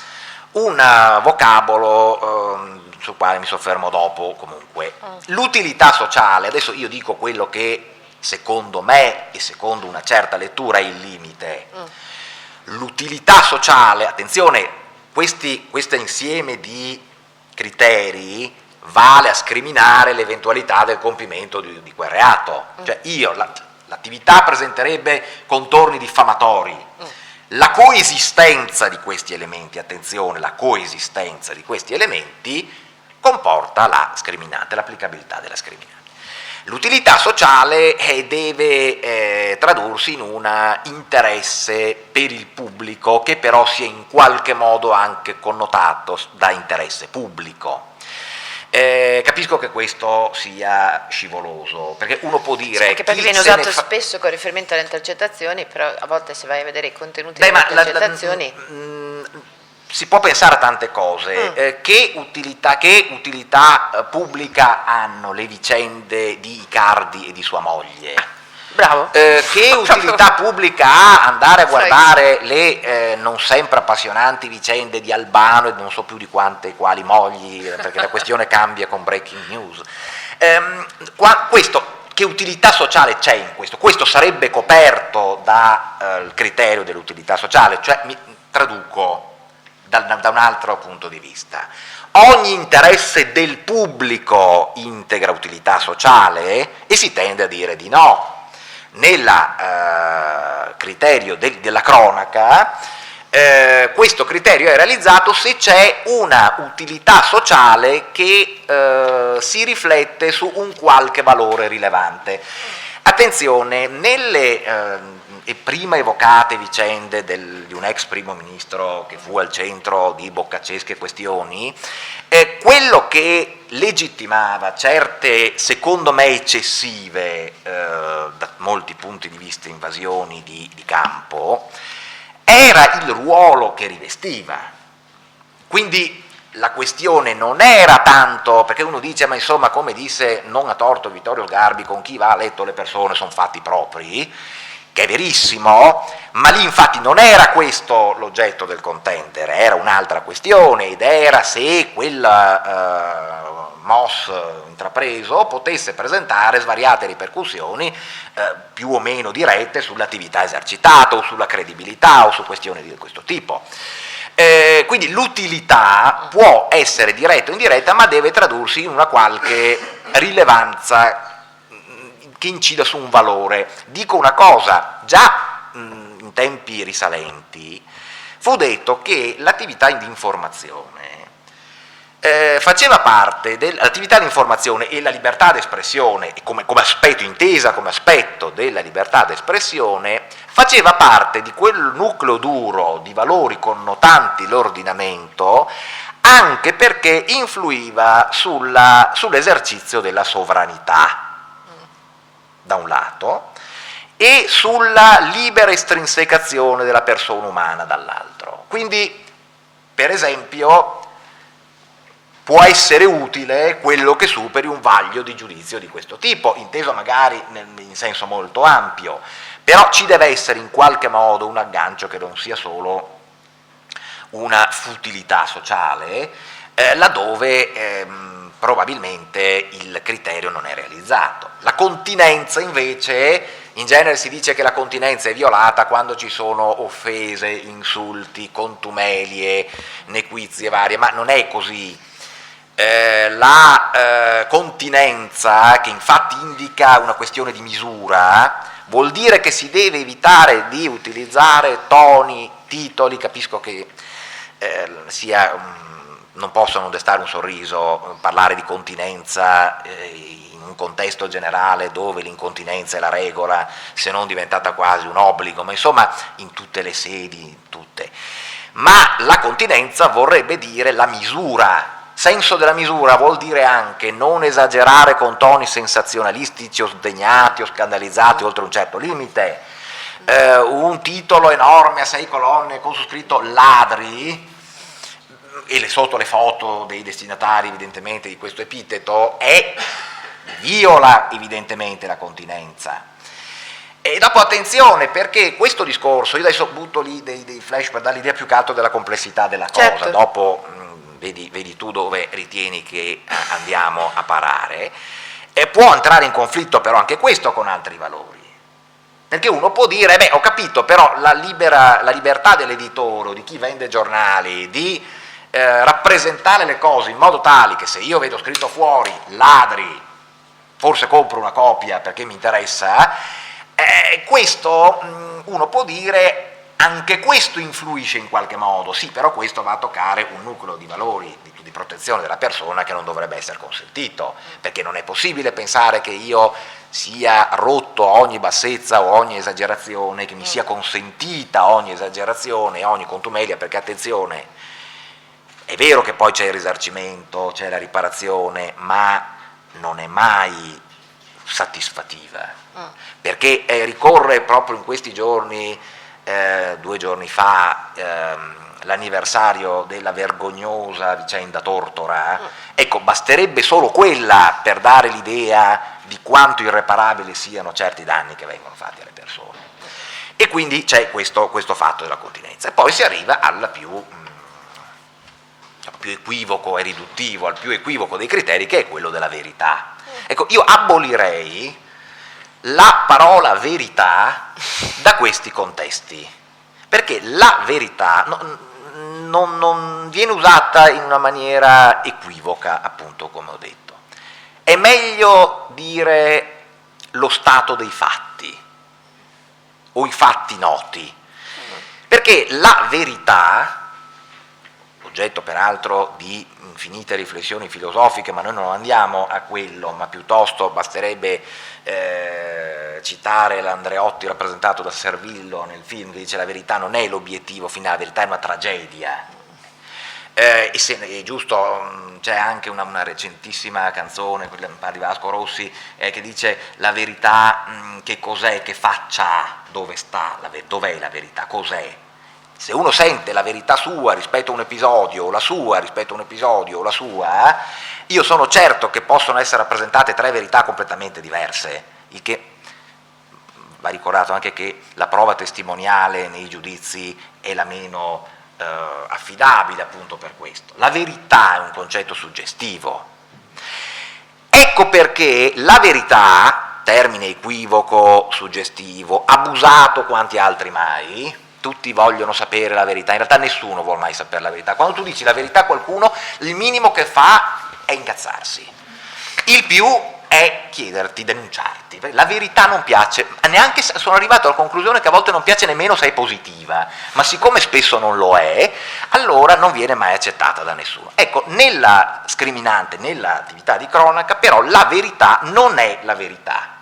un vocabolo sul quale mi soffermo dopo comunque. L'utilità sociale, adesso io dico quello che secondo me e secondo una certa lettura è il limite. L'utilità sociale, attenzione, questo insieme di criteri vale a scriminare l'eventualità del compimento di quel reato. Cioè l'attività presenterebbe contorni diffamatori. La coesistenza di questi elementi, attenzione, la coesistenza di questi elementi comporta la scriminante, l'applicabilità della scriminante. L'utilità sociale deve tradursi in un interesse per il pubblico che però sia in qualche modo anche connotato da interesse pubblico. Capisco che questo sia scivoloso, perché uno può dire... Sì, anche perché viene usato spesso con riferimento alle intercettazioni, però a volte se vai a vedere i contenuti delle intercettazioni... si può pensare a tante cose. Che utilità pubblica hanno le vicende di Icardi e di sua moglie? Bravo. Che utilità pubblica ha andare a guardare le non sempre appassionanti vicende di Albano e non so più di quali mogli, perché la questione cambia con breaking news. Che utilità sociale c'è in questo? Questo sarebbe coperto dal criterio dell'utilità sociale, cioè mi traduco da un altro punto di vista. Ogni interesse del pubblico integra utilità sociale e si tende a dire di no. Nel criterio della cronaca questo criterio è realizzato se c'è una utilità sociale che si riflette su un qualche valore rilevante. Attenzione, nelle prima evocate vicende di un ex primo ministro che fu al centro di boccaccesche questioni, quello che legittimava certe, secondo me eccessive, da molti punti di vista, invasioni di campo, era il ruolo che rivestiva. Quindi la questione non era tanto, perché uno dice, ma insomma, come disse non a torto Vittorio Sgarbi, con chi va a letto le persone sono fatti propri, che è verissimo, ma lì infatti non era questo l'oggetto del contendere, era un'altra questione, ed era se quel MOS intrapreso potesse presentare svariate ripercussioni più o meno dirette sull'attività esercitata o sulla credibilità o su questioni di questo tipo. Quindi l'utilità può essere diretta o indiretta, ma deve tradursi in una qualche rilevanza che incida su un valore. Dico una cosa, già in tempi risalenti fu detto che l'attività di informazione faceva parte dell'attività di informazione e la libertà d'espressione, come aspetto, intesa come aspetto della libertà d'espressione, faceva parte di quel nucleo duro di valori connotanti l'ordinamento, anche perché influiva sull'esercizio della sovranità, da un lato, e sulla libera estrinsecazione della persona umana dall'altro. Quindi, per esempio, può essere utile quello che superi un vaglio di giudizio di questo tipo, inteso magari in senso molto ampio, però ci deve essere in qualche modo un aggancio che non sia solo una futilità sociale, laddove probabilmente il criterio non è realizzato. La continenza invece, in genere si dice che la continenza è violata quando ci sono offese, insulti, contumelie, nequizie varie, ma non è così. La continenza, che infatti indica una questione di misura, vuol dire che si deve evitare di utilizzare toni, titoli, capisco che non posso non destare un sorriso, parlare di continenza in un contesto generale dove l'incontinenza è la regola, se non diventata quasi un obbligo, ma insomma in tutte le sedi, tutte. Ma la continenza vorrebbe dire la misura. Senso della misura vuol dire anche non esagerare con toni sensazionalistici o sdegnati o scandalizzati oltre un certo limite. Un titolo enorme a 6 colonne con su scritto ladri, e sotto le foto dei destinatari evidentemente di questo epiteto, viola evidentemente la continenza. E dopo attenzione, perché questo discorso, io adesso butto lì dei flash per dare l'idea più che altro della complessità della cosa, certo. Dopo vedi tu dove ritieni che andiamo a parare, e può entrare in conflitto però anche questo con altri valori, perché uno può dire, ho capito, però la libertà dell'editore o di chi vende giornali di rappresentare le cose in modo tale che se io vedo scritto fuori ladri, forse compro una copia perché mi interessa, questo uno può dire, anche questo influisce in qualche modo, sì, però questo va a toccare un nucleo di valori di protezione della persona che non dovrebbe essere consentito, perché non è possibile pensare che io sia rotto a ogni bassezza o ogni esagerazione, che mi sia consentita ogni esagerazione, ogni contumelia, perché attenzione, è vero che poi c'è il risarcimento, c'è la riparazione, ma non è mai satisfattiva, perché ricorre proprio in questi giorni, 2 giorni fa, l'anniversario della vergognosa vicenda Tortora, ecco, basterebbe solo quella per dare l'idea di quanto irreparabili siano certi danni che vengono fatti alle persone. E quindi c'è questo fatto della continenza. E poi si arriva al più equivoco e riduttivo, al più equivoco dei criteri, che è quello della verità. Ecco, io abolirei la parola verità da questi contesti, perché la verità non viene usata in una maniera equivoca, appunto, come ho detto. È meglio dire lo stato dei fatti o i fatti noti, perché la verità, oggetto peraltro di infinite riflessioni filosofiche, ma noi non andiamo a quello, ma piuttosto basterebbe citare l'Andreotti rappresentato da Servillo nel film, che dice la verità non è l'obiettivo finale, la verità è una tragedia. È giusto, c'è anche una recentissima canzone di Vasco Rossi che dice la verità che cos'è, che faccia ha, dove sta, dov'è la verità, cos'è. Se uno sente la verità sua rispetto a un episodio, o la sua rispetto a un episodio, o la sua, io sono certo che possono essere rappresentate 3 verità completamente diverse, il che va ricordato anche che la prova testimoniale nei giudizi è la meno affidabile appunto per questo. La verità è un concetto suggestivo. Ecco perché la verità, termine equivoco, suggestivo, abusato quanti altri mai, tutti vogliono sapere la verità, in realtà nessuno vuole mai sapere la verità. Quando tu dici la verità a qualcuno, il minimo che fa è incazzarsi, il più è chiederti, denunciarti. La verità non piace, neanche sono arrivato alla conclusione che a volte non piace nemmeno se è positiva, ma siccome spesso non lo è, allora non viene mai accettata da nessuno. Ecco, nella scriminante, nell'attività di cronaca, però la verità non è la verità.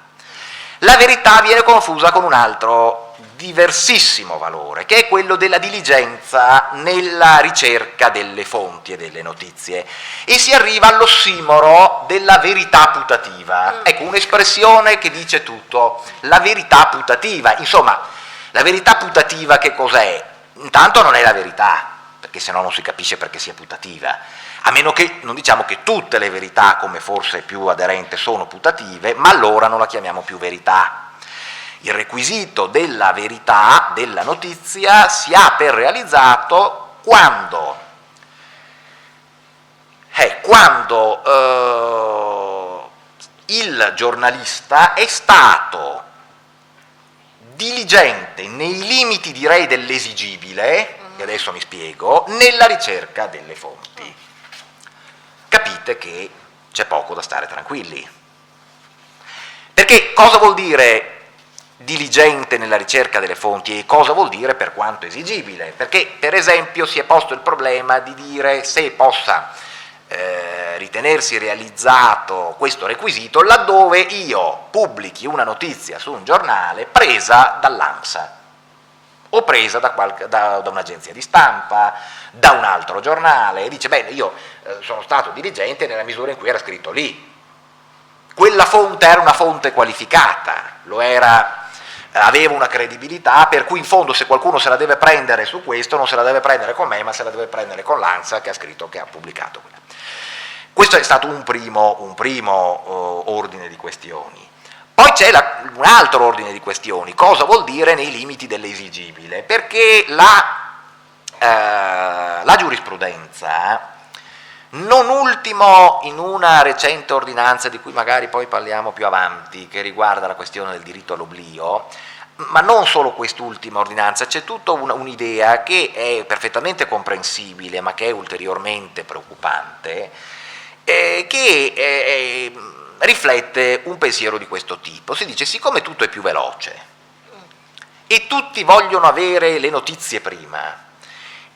La verità viene confusa con un altro diversissimo valore, che è quello della diligenza nella ricerca delle fonti e delle notizie, e si arriva all'ossimoro della verità putativa. Ecco, un'espressione che dice tutto, la verità putativa. Insomma, la verità putativa che cos'è? Intanto non è la verità, perché sennò non si capisce perché sia putativa, a meno che non diciamo che tutte le verità, come forse più aderente, sono putative, ma allora non la chiamiamo più verità. Il requisito della verità, della notizia, si ha per realizzato quando il giornalista è stato diligente nei limiti, direi, dell'esigibile, e adesso mi spiego, nella ricerca delle fonti. Capite che c'è poco da stare tranquilli. Perché cosa vuol dire diligente nella ricerca delle fonti e cosa vuol dire per quanto esigibile? Perché, per esempio, si è posto il problema di dire se possa ritenersi realizzato questo requisito laddove io pubblichi una notizia su un giornale presa dall'ANSA o presa da un'agenzia di stampa, da un altro giornale, e dice, bene, io sono stato diligente nella misura in cui era scritto lì. Quella fonte era una fonte qualificata, lo era, aveva una credibilità, per cui in fondo se qualcuno se la deve prendere su questo non se la deve prendere con me, ma se la deve prendere con l'ANSA che ha scritto, che ha pubblicato. Questo è stato un primo ordine di questioni. Poi c'è un altro ordine di questioni, cosa vuol dire nei limiti dell'esigibile? Perché la giurisprudenza, non ultimo in una recente ordinanza di cui magari poi parliamo più avanti, che riguarda la questione del diritto all'oblio, ma non solo quest'ultima ordinanza, c'è tutta un'idea che è perfettamente comprensibile, ma che è ulteriormente preoccupante, che riflette un pensiero di questo tipo. Si dice, siccome tutto è più veloce e tutti vogliono avere le notizie prima,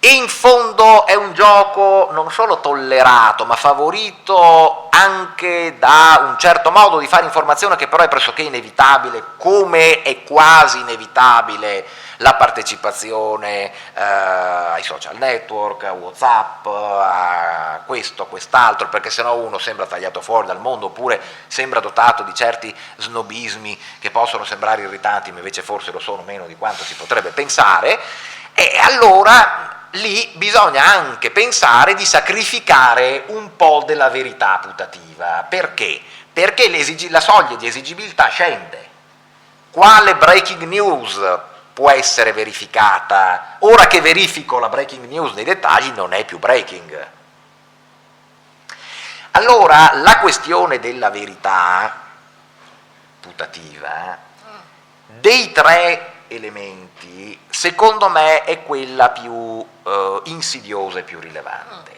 e in fondo è un gioco non solo tollerato, ma favorito anche da un certo modo di fare informazione che però è pressoché inevitabile, come è quasi inevitabile la partecipazione ai social network, a WhatsApp, a questo, a quest'altro, perché sennò uno sembra tagliato fuori dal mondo, oppure sembra dotato di certi snobismi che possono sembrare irritanti, ma invece forse lo sono meno di quanto si potrebbe pensare, e allora lì bisogna anche pensare di sacrificare un po' della verità putativa. Perché? Perché la soglia di esigibilità scende. Quale breaking news può essere verificata? Ora che verifico la breaking news nei dettagli non è più breaking. Allora la questione della verità putativa, dei tre elementi, secondo me è quella più insidiosa e più rilevante,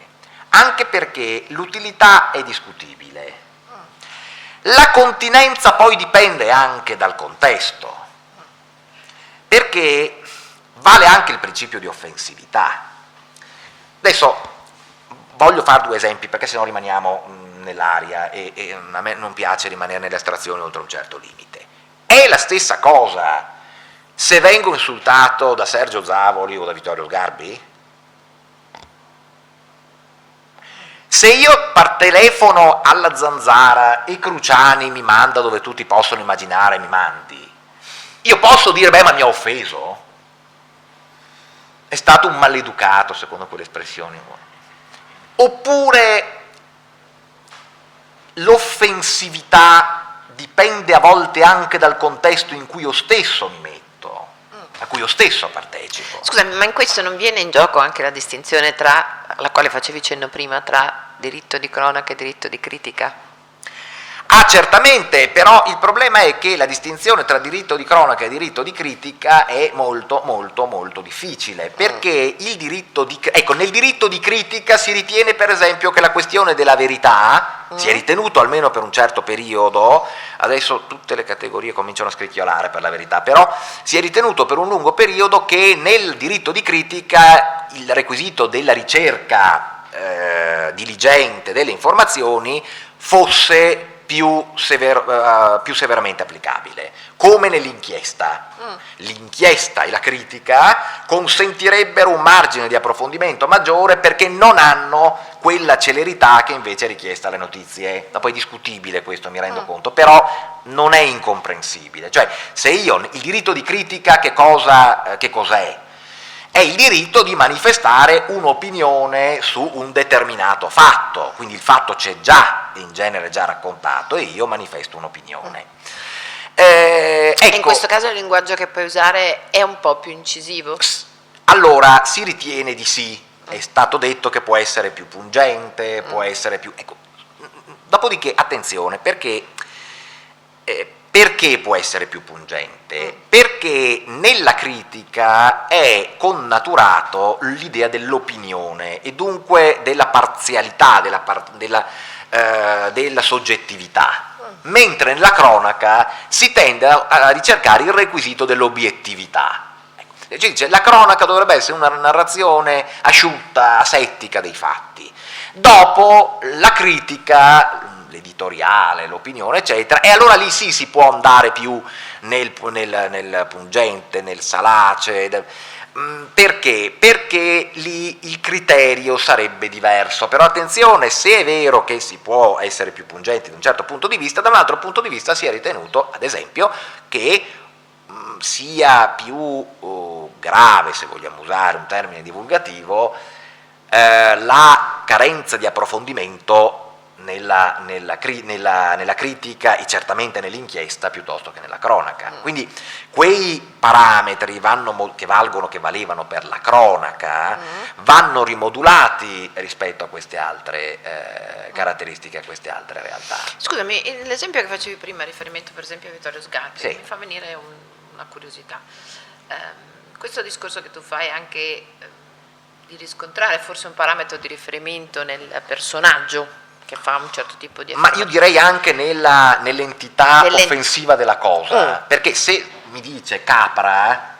anche perché l'utilità è discutibile. La continenza poi dipende anche dal contesto, perché vale anche il principio di offensività. Adesso voglio fare due esempi, perché sennò rimaniamo nell'aria e a me non piace rimanere nelle astrazioni oltre un certo limite. È la stessa cosa se vengo insultato da Sergio Zavoli o da Vittorio Sgarbi? Se io telefono alla Zanzara e Cruciani mi manda dove tutti possono immaginare mi mandi, io posso dire, beh, ma mi ha offeso? È stato un maleducato, secondo quelle espressioni. Oppure l'offensività dipende a volte anche dal contesto in cui io stesso mi metto, a cui io stesso partecipo. Scusami, ma in questo non viene in gioco anche la distinzione alla quale facevi cenno prima, tra diritto di cronaca e diritto di critica? Ah, certamente, però il problema è che la distinzione tra diritto di cronaca e diritto di critica è molto molto molto difficile, perché il diritto di, ecco, nel diritto di critica si ritiene per esempio che la questione della verità, si è ritenuto almeno per un certo periodo, adesso tutte le categorie cominciano a scricchiolare per la verità, però si è ritenuto per un lungo periodo che nel diritto di critica il requisito della ricerca diligente delle informazioni fosse più severamente applicabile, come nell'inchiesta. L'inchiesta e la critica consentirebbero un margine di approfondimento maggiore perché non hanno quella celerità che invece è richiesta alle notizie. Poi è discutibile questo, mi rendo conto, però non è incomprensibile. Cioè, se io, il diritto di critica che cos'è? È il diritto di manifestare un'opinione su un determinato fatto, quindi il fatto c'è già, in genere già raccontato, e io manifesto un'opinione. Ecco, in questo caso il linguaggio che puoi usare è un po' più incisivo? Allora, si ritiene di sì, è stato detto che può essere più pungente, può essere più... Ecco, dopodiché, attenzione, perché può essere più pungente? Perché nella critica è connaturato l'idea dell'opinione e dunque della parzialità, della soggettività, mentre nella cronaca si tende a ricercare il requisito dell'obiettività. Cioè, la cronaca dovrebbe essere una narrazione asciutta, asettica dei fatti. Dopo la critica, l'editoriale, l'opinione, eccetera, e allora lì sì si può andare più nel pungente, nel salace. Perché? Perché lì il criterio sarebbe diverso. Però attenzione, se è vero che si può essere più pungenti da un certo punto di vista, da un altro punto di vista si è ritenuto, ad esempio, che sia più grave, se vogliamo usare un termine divulgativo, la carenza di approfondimento nella critica e certamente nell'inchiesta piuttosto che nella cronaca. Quindi quei parametri che valevano per la cronaca vanno rimodulati rispetto a queste altre caratteristiche, a queste altre realtà. Scusami, l'esempio che facevi prima, riferimento per esempio a Vittorio Sgarbi, sì, mi fa venire una curiosità. Questo discorso che tu fai anche di riscontrare forse un parametro di riferimento nel personaggio che fa un certo tipo di ma io direi anche nell'entità offensiva della cosa, perché se mi dice capra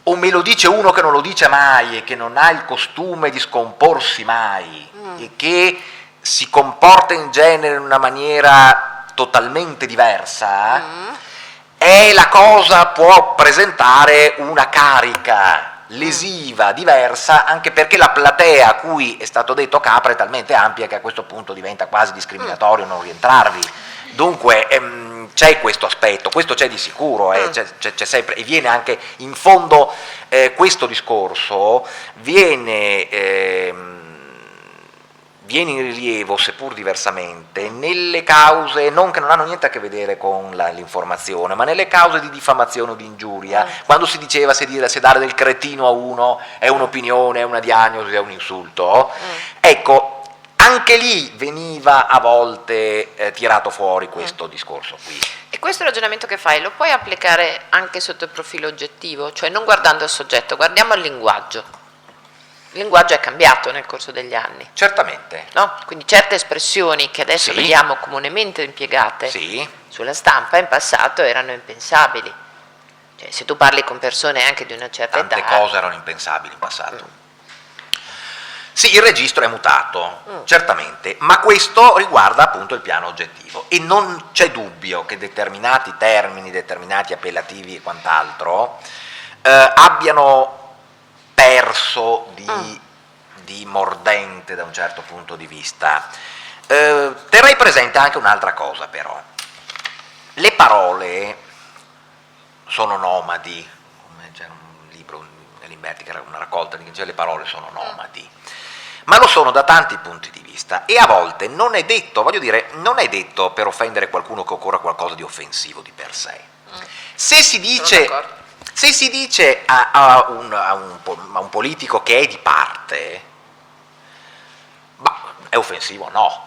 o me lo dice uno che non lo dice mai e che non ha il costume di scomporsi mai e che si comporta in genere in una maniera totalmente diversa, la cosa può presentare una carica lesiva, diversa, anche perché la platea a cui è stato detto capra è talmente ampia che a questo punto diventa quasi discriminatorio non rientrarvi. Dunque c'è questo aspetto, questo c'è di sicuro, c'è sempre, e viene anche, in fondo questo discorso viene in rilievo, seppur diversamente, nelle cause non che non hanno niente a che vedere con l'informazione, ma nelle cause di diffamazione o di ingiuria, quando si diceva se dare del cretino a uno è un'opinione, è una diagnosi, è un insulto. Ecco, anche lì veniva a volte tirato fuori questo discorso qui. E questo ragionamento che fai lo puoi applicare anche sotto il profilo oggettivo, cioè non guardando al soggetto, guardiamo al linguaggio. Il linguaggio è cambiato nel corso degli anni. Certamente. No? Quindi certe espressioni che adesso vediamo comunemente impiegate sulla stampa in passato erano impensabili. Cioè, se tu parli con persone anche di una certa età... Tante cose erano impensabili in passato. Sì, il registro è mutato, certamente, ma questo riguarda appunto il piano oggettivo e non c'è dubbio che determinati termini, determinati appellativi e quant'altro abbiano perso di mordente da un certo punto di vista. Terrei presente anche un'altra cosa però. Le parole sono nomadi, come c'è un libro nell'Imberti che era una raccolta di le parole sono nomadi, ma lo sono da tanti punti di vista e a volte non è detto, voglio dire, non è detto per offendere qualcuno che occorra qualcosa di offensivo di per sé. Se si dice a un politico che è di parte, è offensivo? No.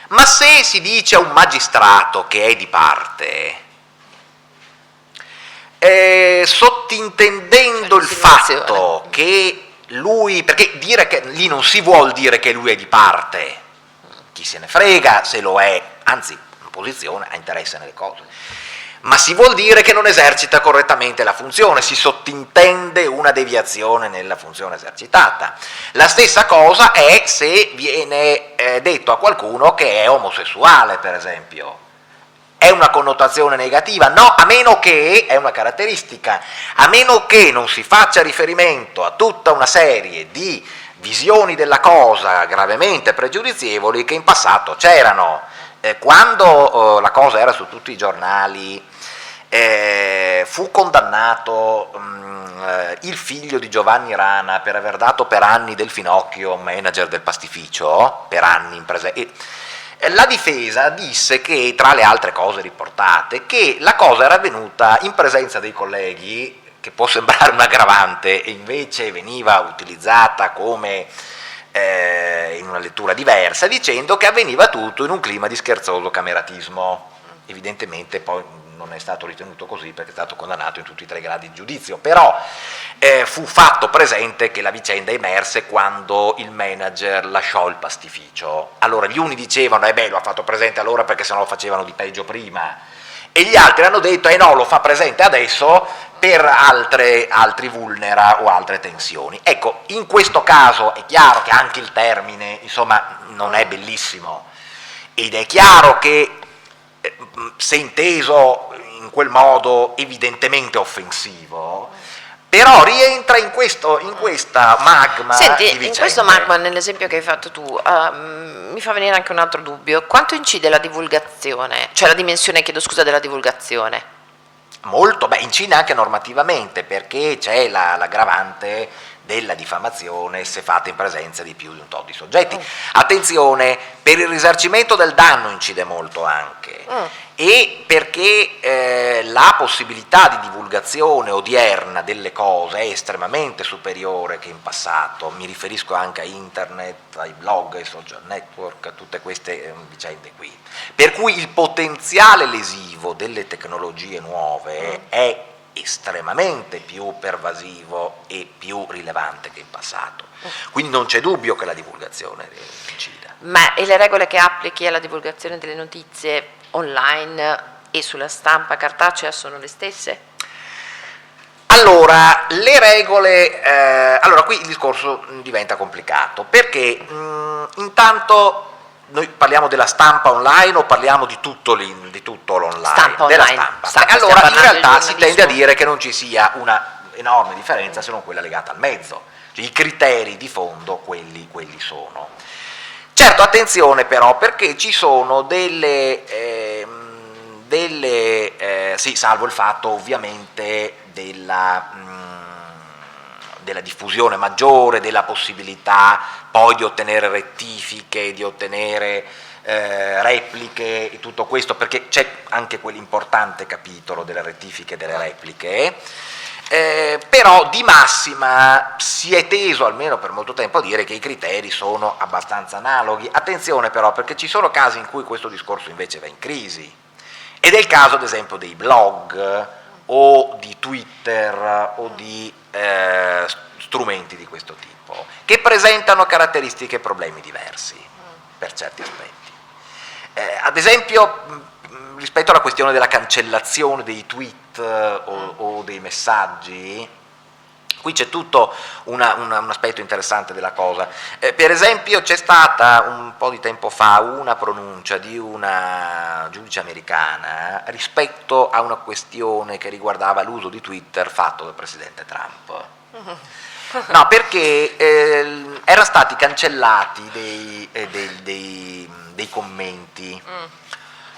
Ma se si dice a un magistrato che è di parte, sottintendendo il fatto che lui, perché dire che lì non si vuol dire che lui è di parte, chi se ne frega se lo è, anzi l'opposizione ha interesse nelle cose, ma si vuol dire che non esercita correttamente la funzione, si sottintende una deviazione nella funzione esercitata. La stessa cosa è se viene detto a qualcuno che è omosessuale, per esempio. È una connotazione negativa? No, a meno che, è una caratteristica, a meno che non si faccia riferimento a tutta una serie di visioni della cosa gravemente pregiudizievoli che in passato c'erano. Quando la cosa era su tutti i giornali, fu condannato il figlio di Giovanni Rana per aver dato per anni del finocchio a un manager del pastificio, per anni in presenza. La difesa disse che, tra le altre cose riportate, che la cosa era avvenuta in presenza dei colleghi, che può sembrare un aggravante, e invece veniva utilizzata come in una lettura diversa, dicendo che avveniva tutto in un clima di scherzoso cameratismo. Evidentemente poi non è stato ritenuto così perché è stato condannato in tutti e 3 gradi di giudizio, però fu fatto presente che la vicenda emerse quando il manager lasciò il pastificio. Allora gli uni dicevano lo ha fatto presente allora perché sennò lo facevano di peggio prima, e gli altri hanno detto no, lo fa presente adesso per altri vulnera o altre tensioni. Ecco, in questo caso è chiaro che anche il termine, insomma, non è bellissimo, ed è chiaro che se inteso in quel modo evidentemente offensivo, però rientra in questa magma. Senti, di in vicende. questo magma, nell'esempio che hai fatto tu, mi fa venire anche un altro dubbio. Quanto incide la divulgazione, cioè la dimensione, chiedo scusa, della divulgazione? Molto, incide anche normativamente, perché c'è l'aggravante della diffamazione se fatta in presenza di più di un tot di soggetti. Attenzione, per il risarcimento del danno incide molto anche, e perché la possibilità di divulgazione odierna delle cose è estremamente superiore che in passato. Mi riferisco anche a internet, ai blog, ai social network, a tutte queste vicende qui. Per cui il potenziale lesivo delle tecnologie nuove è estremamente più pervasivo e più rilevante che in passato. Quindi non c'è dubbio che la divulgazione incida. Ma e le regole che applichi alla divulgazione delle notizie online e sulla stampa cartacea sono le stesse? Allora, le regole, qui il discorso diventa complicato, perché intanto noi parliamo della stampa online o parliamo di tutto l'online? Stampa della online. Stampa. Allora in realtà si tende a dire che non ci sia una enorme differenza se non quella legata al mezzo, cioè, i criteri di fondo quelli sono. Certo, attenzione però, perché ci sono sì, salvo il fatto ovviamente della diffusione maggiore, della possibilità poi di ottenere rettifiche, di ottenere repliche e tutto questo, perché c'è anche quell'importante capitolo delle rettifiche e delle repliche, però di massima si è teso almeno per molto tempo a dire che i criteri sono abbastanza analoghi. Attenzione però, perché ci sono casi in cui questo discorso invece va in crisi, ed è il caso ad esempio dei blog o di Twitter o di strumenti di questo tipo, che presentano caratteristiche e problemi diversi per certi aspetti. Ad esempio, rispetto alla questione della cancellazione dei tweet o dei messaggi, qui c'è tutto un aspetto interessante della cosa. Per esempio c'è stata un po' di tempo fa una pronuncia di una giudice americana rispetto a una questione che riguardava l'uso di Twitter fatto dal presidente Trump. No, perché erano stati cancellati dei commenti.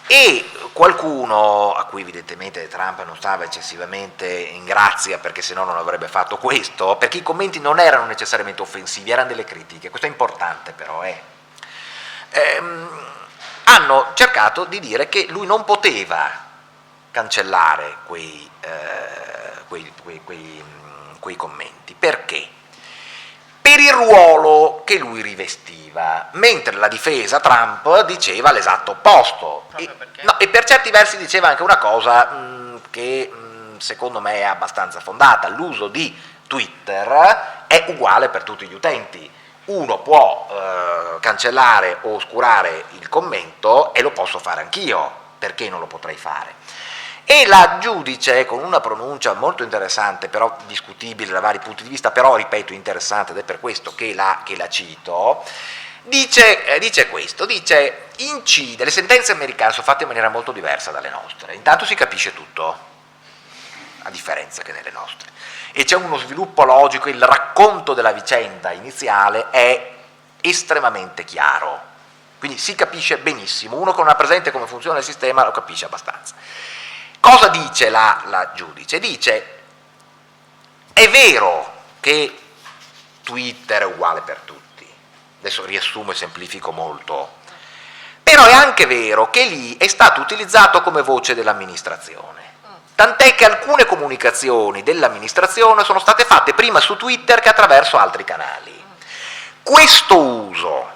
E qualcuno, a cui evidentemente Trump non stava eccessivamente in grazia, perché sennò non avrebbe fatto questo, perché i commenti non erano necessariamente offensivi, erano delle critiche, questo è importante però, hanno cercato di dire che lui non poteva cancellare quei commenti. Perché? Per il ruolo che lui rivestiva, mentre la difesa Trump diceva l'esatto opposto. E per certi versi diceva anche una cosa che secondo me è abbastanza fondata: l'uso di Twitter è uguale per tutti gli utenti. Uno può cancellare o oscurare il commento e lo posso fare anch'io, perché non lo potrei fare? E la giudice, con una pronuncia molto interessante, però discutibile da vari punti di vista, però ripeto interessante, ed è per questo che la cito, dice questo, incide, le sentenze americane sono fatte in maniera molto diversa dalle nostre, intanto si capisce tutto, a differenza che nelle nostre, e c'è uno sviluppo logico, il racconto della vicenda iniziale è estremamente chiaro, quindi si capisce benissimo, uno che non ha presente come funziona il sistema lo capisce abbastanza. Cosa dice la giudice? Dice: è vero che Twitter è uguale per tutti, adesso riassumo e semplifico molto, però è anche vero che lì è stato utilizzato come voce dell'amministrazione, tant'è che alcune comunicazioni dell'amministrazione sono state fatte prima su Twitter che attraverso altri canali. Questo uso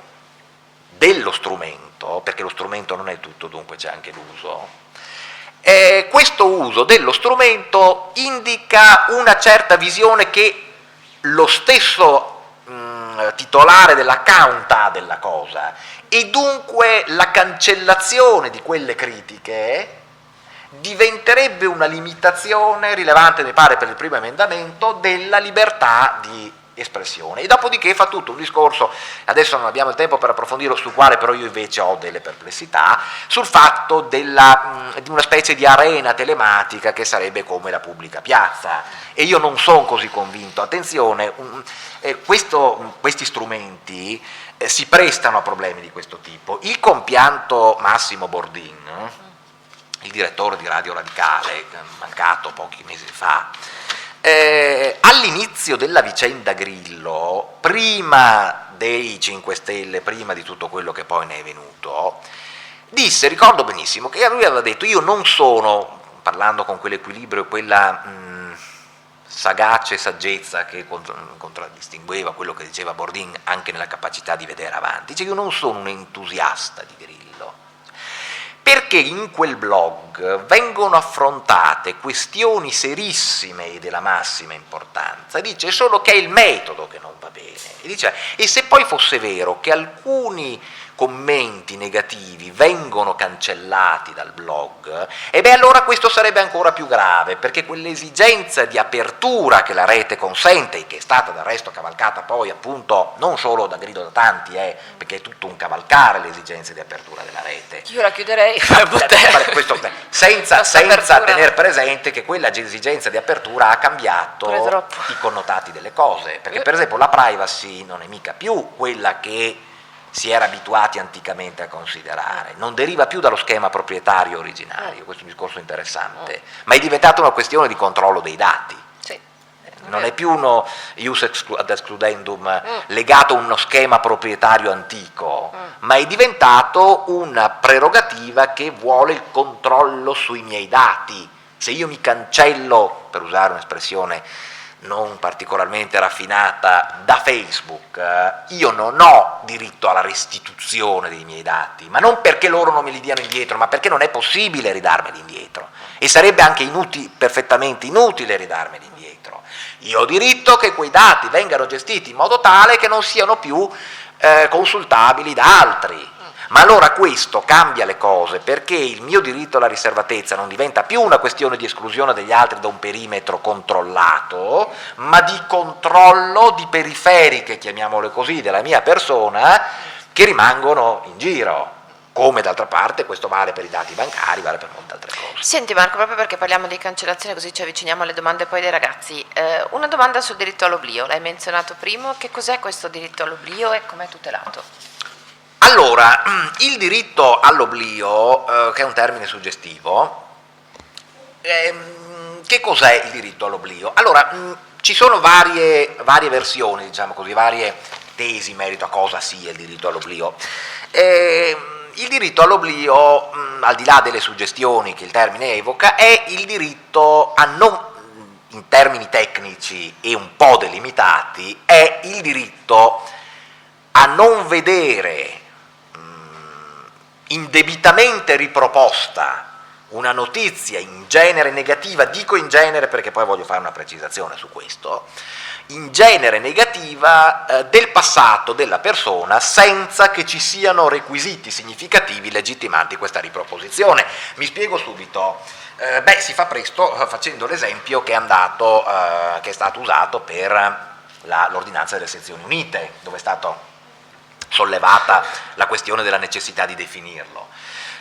dello strumento, perché lo strumento non è tutto, dunque c'è anche l'uso, questo uso dello strumento indica una certa visione che lo stesso titolare dell'account ha della cosa, e dunque la cancellazione di quelle critiche diventerebbe una limitazione rilevante, mi pare per il primo emendamento, della libertà di espressione. E dopodiché fa tutto un discorso, adesso non abbiamo il tempo per approfondirlo, sul quale però io invece ho delle perplessità, sul fatto di una specie di arena telematica che sarebbe come la pubblica piazza, e io non sono così convinto. Attenzione, questi strumenti si prestano a problemi di questo tipo. Il compianto Massimo Bordin, il direttore di Radio Radicale, mancato pochi mesi fa, all'inizio della vicenda Grillo, prima dei 5 Stelle, prima di tutto quello che poi ne è venuto, disse, ricordo benissimo, che lui aveva detto: io non sono, parlando con quell'equilibrio, quella sagacia e saggezza che contraddistingueva quello che diceva Bordin anche nella capacità di vedere avanti, dice: io non sono un entusiasta di Grillo, perché in quel blog vengono affrontate questioni serissime e della massima importanza, dice solo che è il metodo che non va bene, e dice: e se poi fosse vero che alcuni commenti negativi vengono cancellati dal blog, e beh, allora questo sarebbe ancora più grave, perché quell'esigenza di apertura che la rete consente, e che è stata del resto cavalcata poi appunto non solo da Grillo, da tanti, perché è tutto un cavalcare le esigenze di apertura della rete. Io la chiuderei senza tener presente che quella esigenza di apertura ha cambiato i connotati delle cose, perché per esempio la privacy non è mica più quella che si era abituati anticamente a considerare, non deriva più dallo schema proprietario originario, questo è un discorso interessante, ma è diventata una questione di controllo dei dati. Non è più uno ius ad excludendum legato a uno schema proprietario antico, ma è diventato una prerogativa che vuole il controllo sui miei dati. Se io mi cancello, per usare un'espressione non particolarmente raffinata, da Facebook, io non ho diritto alla restituzione dei miei dati, ma non perché loro non me li diano indietro, ma perché non è possibile ridarmeli indietro, e sarebbe anche perfettamente inutile ridarmeli indietro. Io ho diritto che quei dati vengano gestiti in modo tale che non siano più consultabili da altri. Ma allora questo cambia le cose, perché il mio diritto alla riservatezza non diventa più una questione di esclusione degli altri da un perimetro controllato, ma di controllo di periferiche, chiamiamole così, della mia persona, che rimangono in giro. Come d'altra parte questo vale per i dati bancari, vale per molte altre cose. Senti Marco, proprio perché parliamo di cancellazione, così ci avviciniamo alle domande poi dei ragazzi, una domanda sul diritto all'oblio, l'hai menzionato prima, che cos'è questo diritto all'oblio e com'è tutelato? Allora, il diritto all'oblio, che è un termine suggestivo, che cos'è il diritto all'oblio? Allora, ci sono varie versioni, diciamo così, varie tesi in merito a cosa sia il diritto all'oblio. il diritto all'oblio, al di là delle suggestioni che il termine evoca, è il diritto a non, in termini tecnici e un po' delimitati, è il diritto a non vedere indebitamente riproposta una notizia in genere negativa, dico in genere perché poi voglio fare una precisazione su questo, in genere negativa del passato della persona senza che ci siano requisiti significativi legittimanti questa riproposizione. Mi spiego subito. Si fa presto facendo l'esempio che è stato usato per l'ordinanza delle sezioni unite, dove è stata sollevata la questione della necessità di definirlo.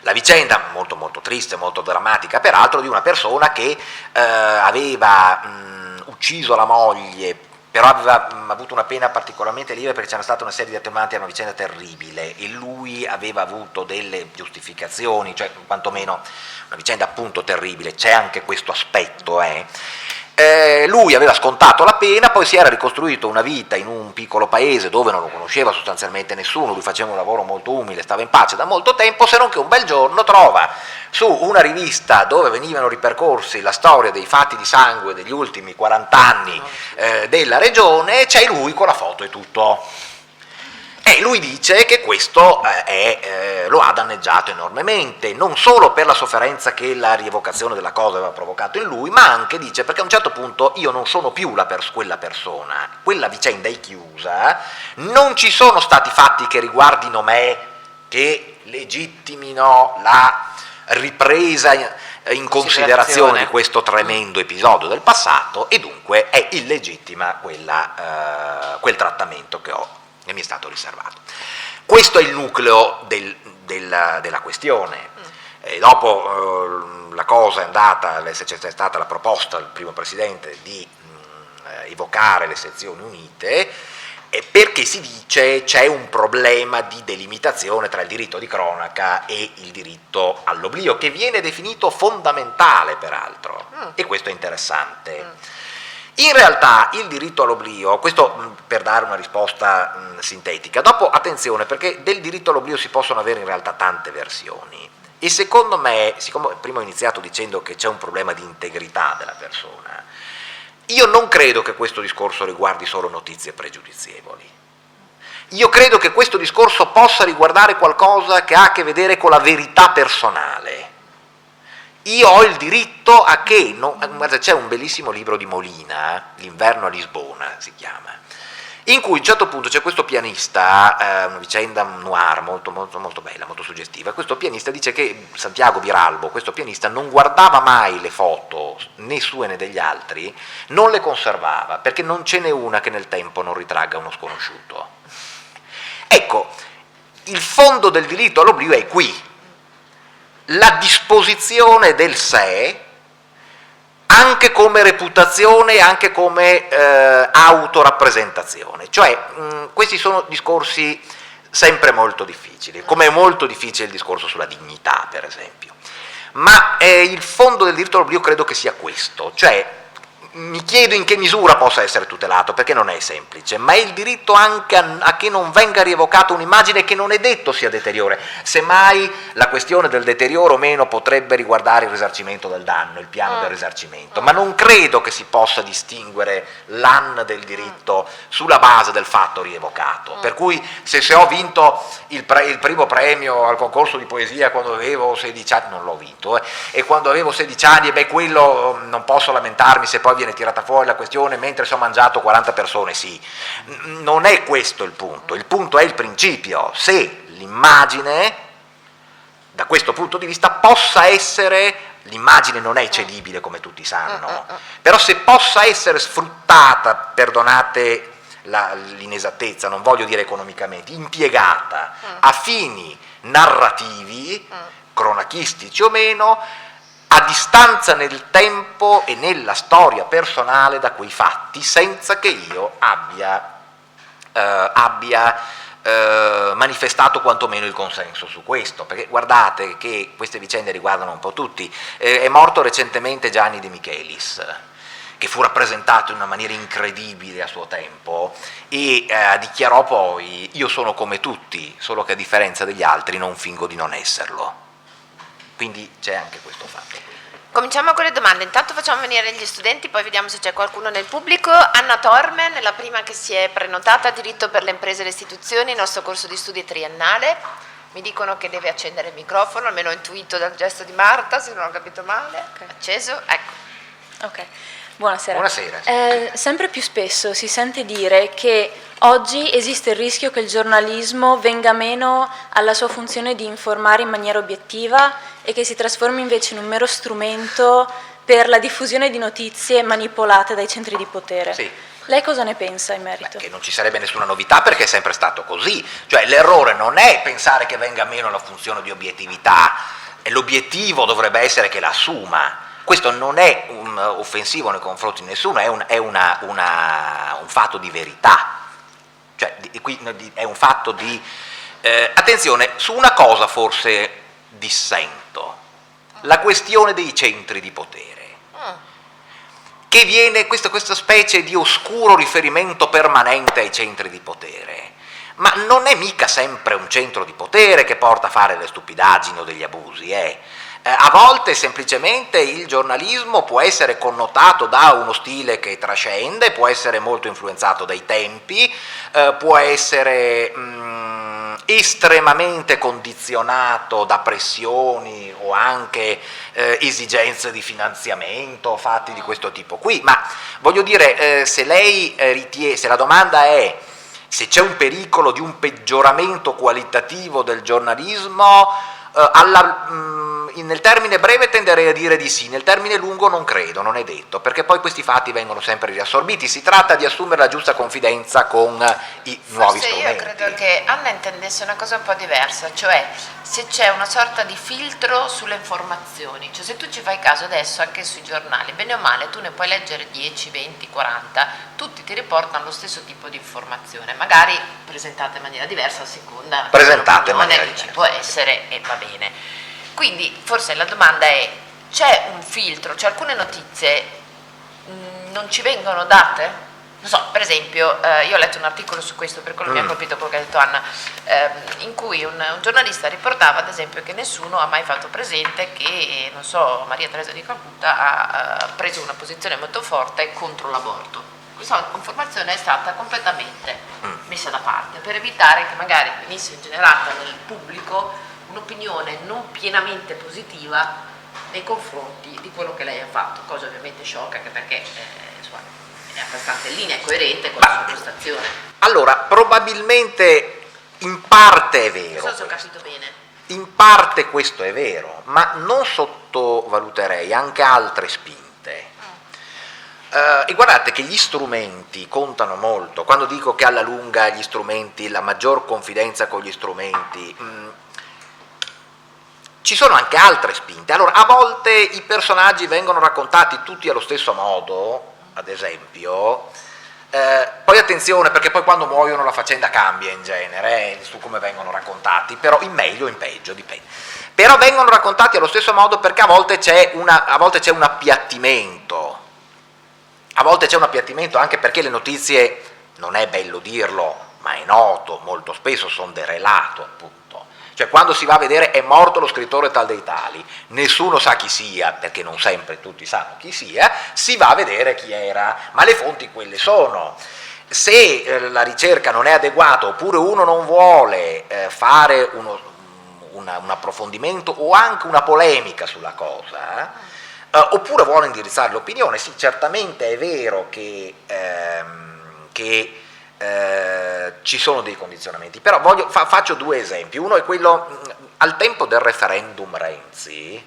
La vicenda molto molto triste, molto drammatica peraltro, di una persona che aveva ucciso la moglie, però aveva avuto una pena particolarmente lieve perché c'era stata una serie di attenuanti, era una vicenda terribile e lui aveva avuto delle giustificazioni, cioè quantomeno una vicenda appunto terribile, c'è anche questo aspetto. Lui aveva scontato la pena, poi si era ricostruito una vita in un piccolo paese dove non lo conosceva sostanzialmente nessuno, lui faceva un lavoro molto umile, stava in pace da molto tempo, se non che un bel giorno trova su una rivista dove venivano ripercorsi la storia dei fatti di sangue degli ultimi 40 anni della regione, c'è lui con la foto e tutto. E lui dice che questo lo ha danneggiato enormemente, non solo per la sofferenza che la rievocazione della cosa aveva provocato in lui, ma anche, dice, perché a un certo punto io non sono più quella persona, quella vicenda è chiusa, non ci sono stati fatti che riguardino me, che legittimino la ripresa in considerazione di questo tremendo episodio del passato, e dunque è illegittima quel trattamento che mi è stato riservato. Questo è il nucleo della questione. E dopo la cosa è andata, c'è stata la proposta del primo presidente di evocare le sezioni unite, perché si dice c'è un problema di delimitazione tra il diritto di cronaca e il diritto all'oblio, che viene definito fondamentale peraltro, e questo è interessante. In realtà il diritto all'oblio, questo per dare una risposta sintetica, dopo attenzione perché del diritto all'oblio si possono avere in realtà tante versioni, e secondo me, siccome prima ho iniziato dicendo che c'è un problema di integrità della persona, io non credo che questo discorso riguardi solo notizie pregiudizievoli. Io credo che questo discorso possa riguardare qualcosa che ha a che vedere con la verità personale. Io ho il diritto a che, guarda, c'è un bellissimo libro di Molina, L'inverno a Lisbona si chiama, in cui a un certo punto c'è questo pianista, una vicenda noir molto, molto, molto bella, molto suggestiva. Questo pianista dice che Santiago Biralbo, questo pianista, non guardava mai le foto, né sue né degli altri, non le conservava, perché non ce n'è una che nel tempo non ritragga uno sconosciuto. Ecco, il fondo del diritto all'oblio è qui. La disposizione del sé, anche come reputazione, anche come autorappresentazione. Cioè, questi sono discorsi sempre molto difficili, come è molto difficile il discorso sulla dignità, per esempio. Ma il fondo del diritto all'oblio credo che sia questo, cioè mi chiedo in che misura possa essere tutelato, perché non è semplice, ma è il diritto anche a che non venga rievocata un'immagine che non è detto sia deteriore. Semmai la questione del deterioro o meno potrebbe riguardare il risarcimento del danno, il piano del risarcimento, ma non credo che si possa distinguere l'anno del diritto sulla base del fatto rievocato. Per cui se ho vinto il primo premio al concorso di poesia quando avevo 16 anni, non l'ho vinto, e quando avevo 16 anni, quello non posso lamentarmi se poi viene tirata fuori la questione mentre ho mangiato 40 persone, sì. Non è questo il punto è il principio, se l'immagine da questo punto di vista possa essere, l'immagine non è cedibile come tutti sanno, però se possa essere sfruttata, perdonate l'inesattezza, non voglio dire economicamente, impiegata a fini narrativi, cronachistici o meno, a distanza nel tempo e nella storia personale da quei fatti, senza che io abbia manifestato quantomeno il consenso su questo, perché guardate che queste vicende riguardano un po' tutti. È morto recentemente Gianni De Michelis, che fu rappresentato in una maniera incredibile a suo tempo, e dichiarò poi: io sono come tutti, solo che a differenza degli altri non fingo di non esserlo. Quindi c'è anche questo fatto. Cominciamo con le domande, intanto facciamo venire gli studenti, poi vediamo se c'è qualcuno nel pubblico. Anna Tormen, la prima che si è prenotata, diritto per le imprese e le istituzioni, il nostro corso di studi triennale. Mi dicono che deve accendere il microfono, almeno ho intuito dal gesto di Marta, se non ho capito male. Okay. Acceso, ecco. Ok, buonasera. Buonasera. Sempre più spesso si sente dire che oggi esiste il rischio che il giornalismo venga meno alla sua funzione di informare in maniera obiettiva e che si trasformi invece in un mero strumento per la diffusione di notizie manipolate dai centri di potere. Sì. Lei cosa ne pensa in merito? Che non ci sarebbe nessuna novità, perché è sempre stato così. Cioè l'errore non è pensare che venga meno la funzione di obiettività, e l'obiettivo dovrebbe essere che la assuma. Questo non è un offensivo nei confronti di nessuno, è un fatto di verità. Cioè è un fatto di... attenzione, su una cosa forse dissento, la questione dei centri di potere, che viene questa specie di oscuro riferimento permanente ai centri di potere, ma non è mica sempre un centro di potere che porta a fare le stupidaggini o degli abusi, a volte semplicemente il giornalismo può essere connotato da uno stile che trascende, può essere molto influenzato dai tempi, può essere estremamente condizionato da pressioni o anche esigenze di finanziamento, fatti di questo tipo qui. Ma voglio dire, se lei se la domanda è se c'è un pericolo di un peggioramento qualitativo del giornalismo, nel termine breve tenderei a dire di sì, nel termine lungo non credo, non è detto, perché poi questi fatti vengono sempre riassorbiti. Si tratta di assumere la giusta confidenza con i nuovi strumenti. Io credo che Anna intendesse una cosa un po' diversa, cioè se c'è una sorta di filtro sulle informazioni, cioè se tu ci fai caso adesso anche sui giornali, bene o male tu ne puoi leggere 10, 20, 40, tutti ti riportano lo stesso tipo di informazione, magari presentate in maniera diversa a seconda dell'opinione che ci può essere, e va bene. Quindi forse la domanda è: c'è un filtro, cioè alcune notizie non ci vengono date? Non so, per esempio, io ho letto un articolo su questo, per quello mi ha colpito quello che ha detto Anna, in cui un giornalista riportava ad esempio che nessuno ha mai fatto presente che, non so, Maria Teresa di Calcutta ha preso una posizione molto forte contro l'aborto. Questa informazione è stata completamente messa da parte per evitare che magari venisse generata nel pubblico un'opinione non pienamente positiva nei confronti di quello che lei ha fatto, cosa ovviamente sciocca, anche perché insomma, è abbastanza in linea e coerente con la sua prestazione. Allora, probabilmente in parte è vero. Non so se ho capito bene. In parte questo è vero, ma non sottovaluterei anche altre spinte. E guardate che gli strumenti contano molto. Quando dico che alla lunga gli strumenti, la maggior confidenza con gli strumenti, ci sono anche altre spinte. Allora, a volte i personaggi vengono raccontati tutti allo stesso modo, ad esempio, poi attenzione, perché poi quando muoiono la faccenda cambia in genere, su come vengono raccontati, però in meglio o in peggio, dipende. Però vengono raccontati allo stesso modo perché a volte c'è un appiattimento, anche perché le notizie, non è bello dirlo, ma è noto, molto spesso sono derelato, appunto. Cioè quando si va a vedere è morto lo scrittore tal dei tali, nessuno sa chi sia, perché non sempre tutti sanno chi sia, si va a vedere chi era, ma le fonti quelle sono. Se la ricerca non è adeguata, oppure uno non vuole fare un approfondimento o anche una polemica sulla cosa, oppure vuole indirizzare l'opinione, sì, certamente è vero che ci sono dei condizionamenti, però faccio due esempi. Uno è quello, al tempo del referendum Renzi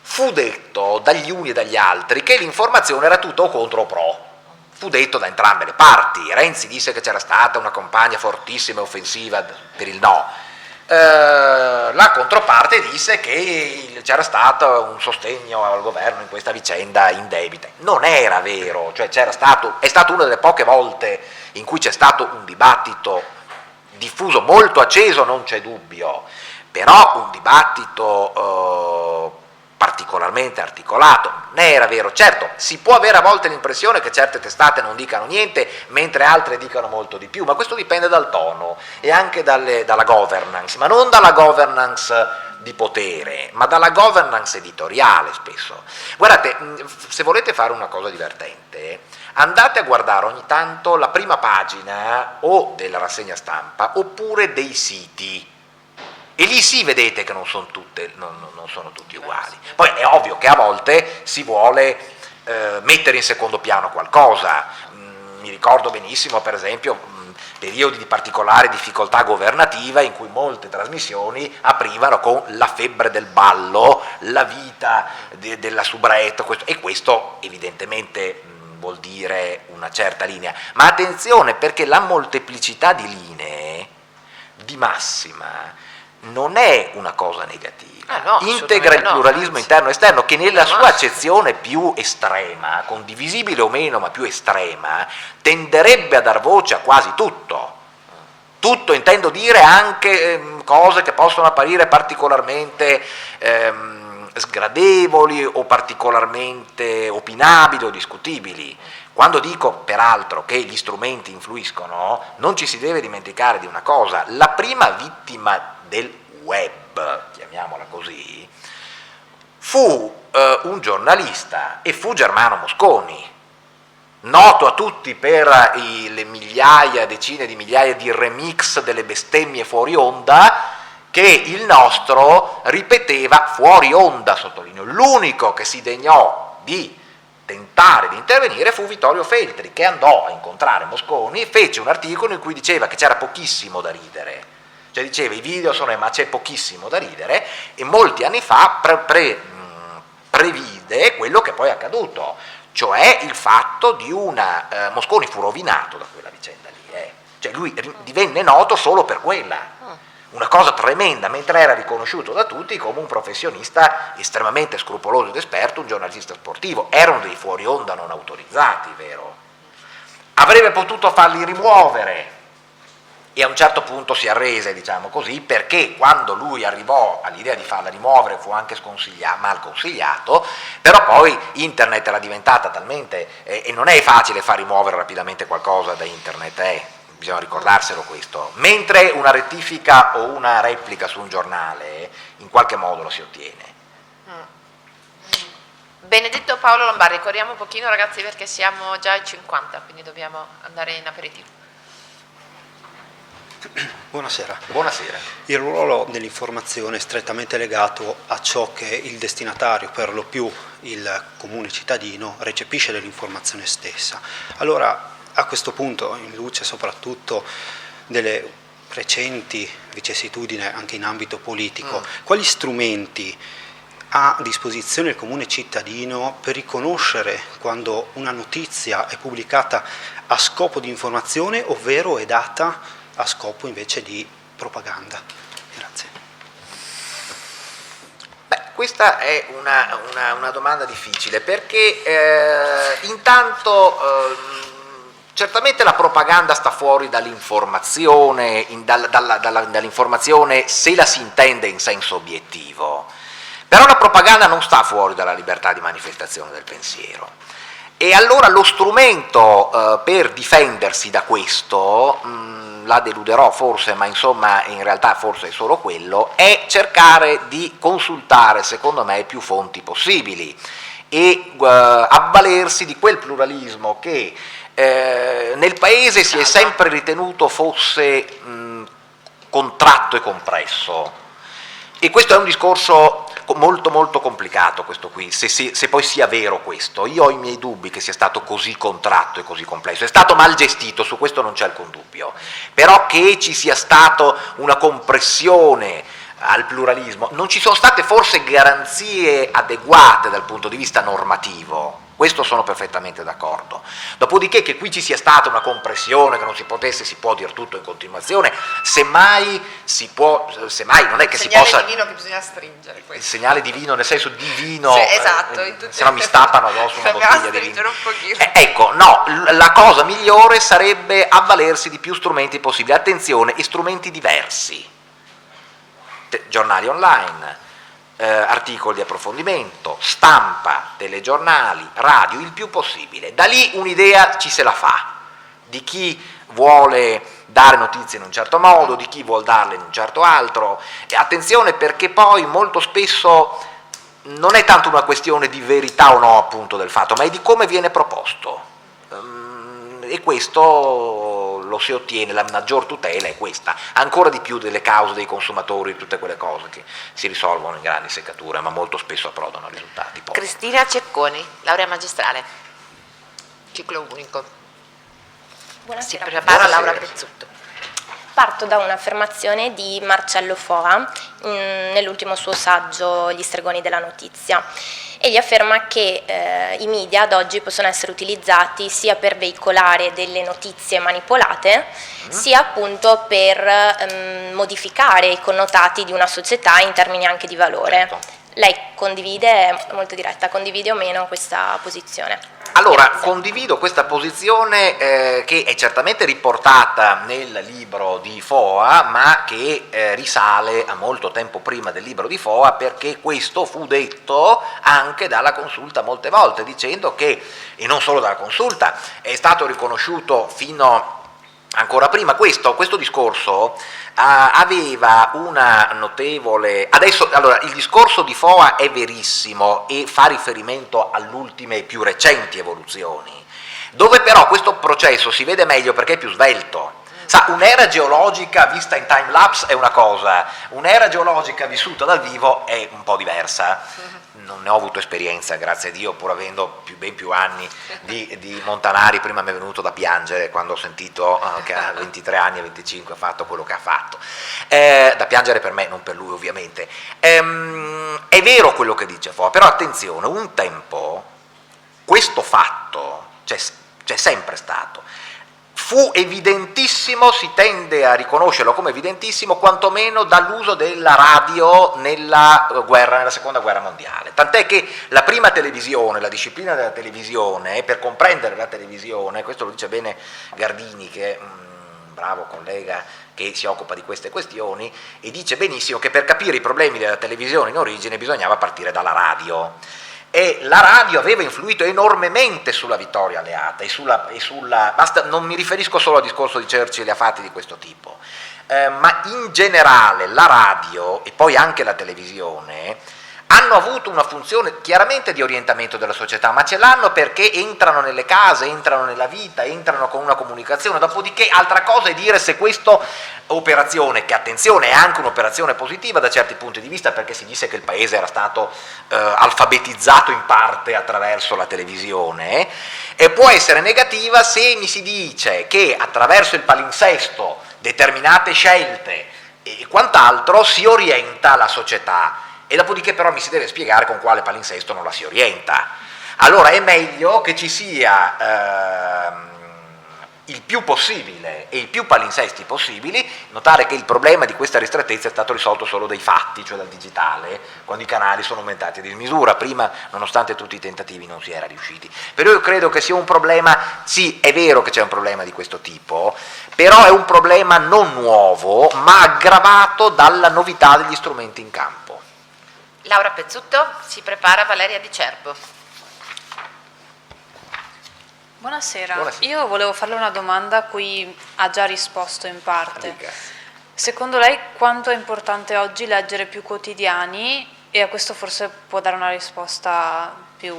fu detto dagli uni e dagli altri che l'informazione era tutto o contro o pro, fu detto da entrambe le parti. Renzi disse che c'era stata una campagna fortissima e offensiva per il no, la controparte disse che c'era stato un sostegno al governo in questa vicenda indebita. Non era vero, cioè è stata una delle poche volte in cui c'è stato un dibattito diffuso, molto acceso, non c'è dubbio, però un dibattito particolarmente articolato, non era vero. Certo, si può avere a volte l'impressione che certe testate non dicano niente mentre altre dicano molto di più, ma questo dipende dal tono e anche dalla governance, ma non dalla governance di potere, ma dalla governance editoriale spesso. Guardate, se volete fare una cosa divertente, andate a guardare ogni tanto la prima pagina o della rassegna stampa oppure dei siti, e lì sì vedete che non sono tutti uguali. Poi è ovvio che a volte si vuole mettere in secondo piano qualcosa. Mi ricordo benissimo, per esempio, periodi di particolare difficoltà governativa in cui molte trasmissioni aprivano con la febbre del ballo, la vita della soubrette, e questo evidentemente vuol dire una certa linea. Ma attenzione, perché la molteplicità di linee di massima non è una cosa negativa, no, integra il pluralismo anzi, interno e esterno, che nella sua accezione più estrema, condivisibile o meno, ma più estrema, tenderebbe a dar voce a quasi tutto. Tutto intendo dire anche cose che possono apparire particolarmente sgradevoli o particolarmente opinabili o discutibili. Quando dico, peraltro, che gli strumenti influiscono, non ci si deve dimenticare di una cosa: la prima vittima del web, chiamiamola così, fu un giornalista, e fu Germano Mosconi, noto a tutti per le migliaia, decine di migliaia di remix delle bestemmie fuori onda che il nostro ripeteva fuori onda, sottolineo. L'unico che si degnò di tentare di intervenire fu Vittorio Feltri, che andò a incontrare Mosconi e fece un articolo in cui diceva che c'era pochissimo da ridere, cioè diceva i video sono, ma c'è pochissimo da ridere, e molti anni fa previde quello che poi è accaduto, cioè il fatto di Mosconi fu rovinato da quella vicenda lì, cioè lui divenne noto solo per quella, una cosa tremenda, mentre era riconosciuto da tutti come un professionista estremamente scrupoloso ed esperto, un giornalista sportivo. Erano dei fuori onda non autorizzati, vero? Avrebbe potuto farli rimuovere, e a un certo punto si arrese, diciamo così, perché quando lui arrivò all'idea di farla rimuovere fu anche mal consigliato, però poi internet era diventata talmente, e non è facile far rimuovere rapidamente qualcosa da internet, bisogna ricordarselo questo, mentre una rettifica o una replica su un giornale in qualche modo lo si ottiene. Benedetto Paolo Lombardi, corriamo un pochino ragazzi perché siamo già ai 50, quindi dobbiamo andare in aperitivo. Buonasera. Buonasera. Il ruolo dell'informazione è strettamente legato a ciò che il destinatario, per lo più il comune cittadino, recepisce dell'informazione stessa. Allora, a questo punto, in luce soprattutto delle recenti vicissitudini anche in ambito politico, quali strumenti ha a disposizione il comune cittadino per riconoscere quando una notizia è pubblicata a scopo di informazione, ovvero è data a scopo invece di propaganda? Grazie. Questa è una domanda difficile, perché intanto certamente la propaganda sta fuori dall'informazione, dall'informazione se la si intende in senso obiettivo, però la propaganda non sta fuori dalla libertà di manifestazione del pensiero, e allora lo strumento per difendersi da questo, la deluderò forse, ma insomma in realtà forse è solo quello, è cercare di consultare, secondo me, più fonti possibili e avvalersi di quel pluralismo che nel Paese si è sempre ritenuto fosse contratto e compresso, e questo è un discorso molto molto complicato, questo qui, se poi sia vero questo. Io ho i miei dubbi che sia stato così contratto e così complesso, è stato mal gestito, su questo non c'è alcun dubbio, però che ci sia stata una compressione al pluralismo, non ci sono state forse garanzie adeguate dal punto di vista normativo, questo sono perfettamente d'accordo. Dopodiché che qui ci sia stata una compressione, che non si può dire tutto in continuazione, semmai non è che si possa... Il segnale divino che bisogna stringere. Il segnale divino nel senso divino, sì, esatto, se no mi stappano addosso una bottiglia di vino. Un pochino. Ecco, no, la cosa migliore sarebbe avvalersi di più strumenti possibili, attenzione, e strumenti diversi, giornali online, articoli di approfondimento, stampa, telegiornali, radio, il più possibile. Da lì un'idea ci se la fa, di chi vuole dare notizie in un certo modo, di chi vuole darle in un certo altro. E attenzione, perché poi molto spesso non è tanto una questione di verità o no appunto del fatto, ma è di come viene proposto. E questo lo si ottiene, la maggior tutela è questa, ancora di più delle cause dei consumatori, tutte quelle cose che si risolvono in grandi seccature, ma molto spesso approdano a risultati poveri. Cristina Cecconi, laurea magistrale, ciclo unico. Si Buonasera. prepara Laura Pezzutto. Parto da un'affermazione di Marcello Foa nell'ultimo suo saggio Gli stregoni della notizia. Egli afferma che i media ad oggi possono essere utilizzati sia per veicolare delle notizie manipolate, sia appunto per modificare i connotati di una società in termini anche di valore. Certo. Lei condivide, è molto diretta, condivide o meno questa posizione? Allora, Grazie. condivido questa posizione che è certamente riportata nel libro di Foa, ma che risale a molto tempo prima del libro di Foa, perché questo fu detto anche dalla Consulta molte volte, dicendo che, e non solo dalla Consulta, è stato riconosciuto fino ancora prima, questo discorso aveva una notevole... Adesso, allora, il discorso di Foa è verissimo e fa riferimento alle ultime e più recenti evoluzioni, dove però questo processo si vede meglio perché è più svelto. Sa, un'era geologica vista in time lapse è una cosa, un'era geologica vissuta dal vivo è un po' diversa. Non ne ho avuto esperienza, grazie a Dio, pur avendo ben più anni di Montanari. Prima mi è venuto da piangere quando ho sentito che a 23 anni e 25 ha fatto quello che ha fatto. Da piangere per me, non per lui ovviamente. È vero quello che dice Foa, però attenzione, un tempo questo fatto c'è sempre stato. Fu evidentissimo, si tende a riconoscerlo come evidentissimo, quantomeno dall'uso della radio nella seconda guerra mondiale. Tant'è che la prima televisione, la disciplina della televisione, per comprendere la televisione, questo lo dice bene Gardini, che è un bravo collega che si occupa di queste questioni, e dice benissimo che per capire i problemi della televisione in origine bisognava partire dalla radio. E la radio aveva influito enormemente sulla vittoria alleata basta, non mi riferisco solo al discorso di Churchill e a fatti di questo tipo, ma in generale la radio e poi anche la televisione hanno avuto una funzione chiaramente di orientamento della società, ma ce l'hanno perché entrano nelle case, entrano nella vita, entrano con una comunicazione. Dopodiché altra cosa è dire se questa operazione, che attenzione è anche un'operazione positiva da certi punti di vista, perché si disse che il paese era stato alfabetizzato in parte attraverso la televisione, e può essere negativa se mi si dice che attraverso il palinsesto, determinate scelte e quant'altro si orienta la società. E dopodiché però mi si deve spiegare con quale palinsesto non la si orienta. Allora è meglio che ci sia il più possibile e i più palinsesti possibili. Notare che il problema di questa ristrettezza è stato risolto solo dai fatti, cioè dal digitale, quando i canali sono aumentati a dismisura. Prima, nonostante tutti i tentativi, non si era riusciti. Però io credo che sia un problema, sì, è vero che c'è un problema di questo tipo, però è un problema non nuovo, ma aggravato dalla novità degli strumenti in campo. Laura Pezzutto, si prepara Valeria Di Cerbo. Buonasera. Buonasera. Io volevo farle una domanda a cui ha già risposto in parte. Amica. Secondo lei quanto è importante oggi leggere più quotidiani, e a questo forse può dare una risposta più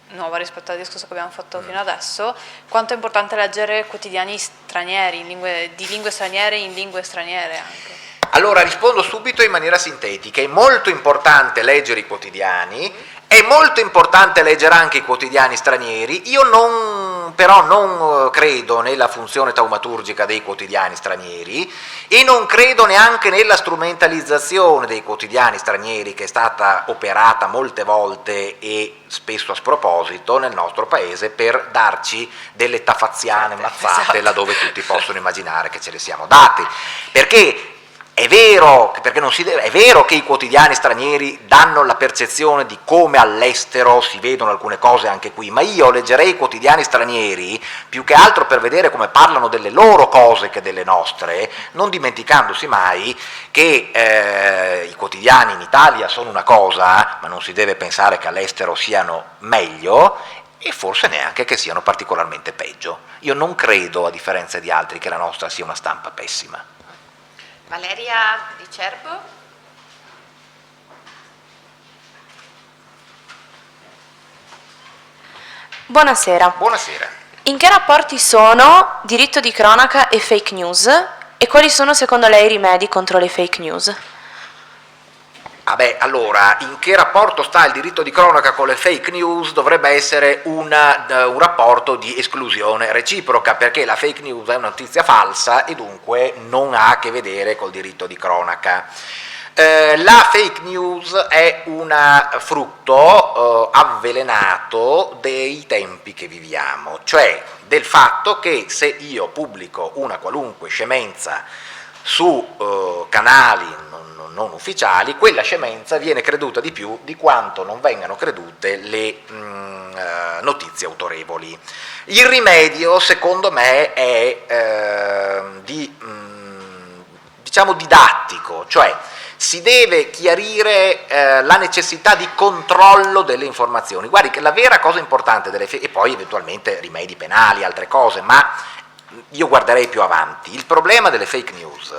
nuova rispetto al discorso che abbiamo fatto fino adesso, quanto è importante leggere quotidiani stranieri, di lingue straniere in lingue straniere anche? Allora rispondo subito in maniera sintetica. È molto importante leggere i quotidiani, è molto importante leggere anche i quotidiani stranieri. Io però non credo nella funzione taumaturgica dei quotidiani stranieri e non credo neanche nella strumentalizzazione dei quotidiani stranieri, che è stata operata molte volte e spesso a sproposito nel nostro paese per darci delle tafaziane mazzate, laddove tutti possono immaginare che ce le siamo date, perché È vero, perché non si deve, è vero che i quotidiani stranieri danno la percezione di come all'estero si vedono alcune cose anche qui, ma io leggerei i quotidiani stranieri più che altro per vedere come parlano delle loro cose che delle nostre, non dimenticandosi mai che i quotidiani in Italia sono una cosa, ma non si deve pensare che all'estero siano meglio, e forse neanche che siano particolarmente peggio. Io non credo, a differenza di altri, che la nostra sia una stampa pessima. Valeria Di Cerbo. Buonasera. Buonasera. In che rapporti sono diritto di cronaca e fake news e quali sono secondo lei i rimedi contro le fake news? Allora, in che rapporto sta il diritto di cronaca con le fake news? Dovrebbe essere un rapporto di esclusione reciproca, perché la fake news è una notizia falsa e dunque non ha a che vedere col diritto di cronaca. La fake news è un frutto avvelenato dei tempi che viviamo, cioè del fatto che se io pubblico una qualunque scemenza su canali non ufficiali, quella scemenza viene creduta di più di quanto non vengano credute le notizie autorevoli. Il rimedio, secondo me, è diciamo didattico, cioè si deve chiarire la necessità di controllo delle informazioni. Guardi che la vera cosa importante e poi eventualmente rimedi penali, altre cose, ma io guarderei più avanti. Il problema delle fake news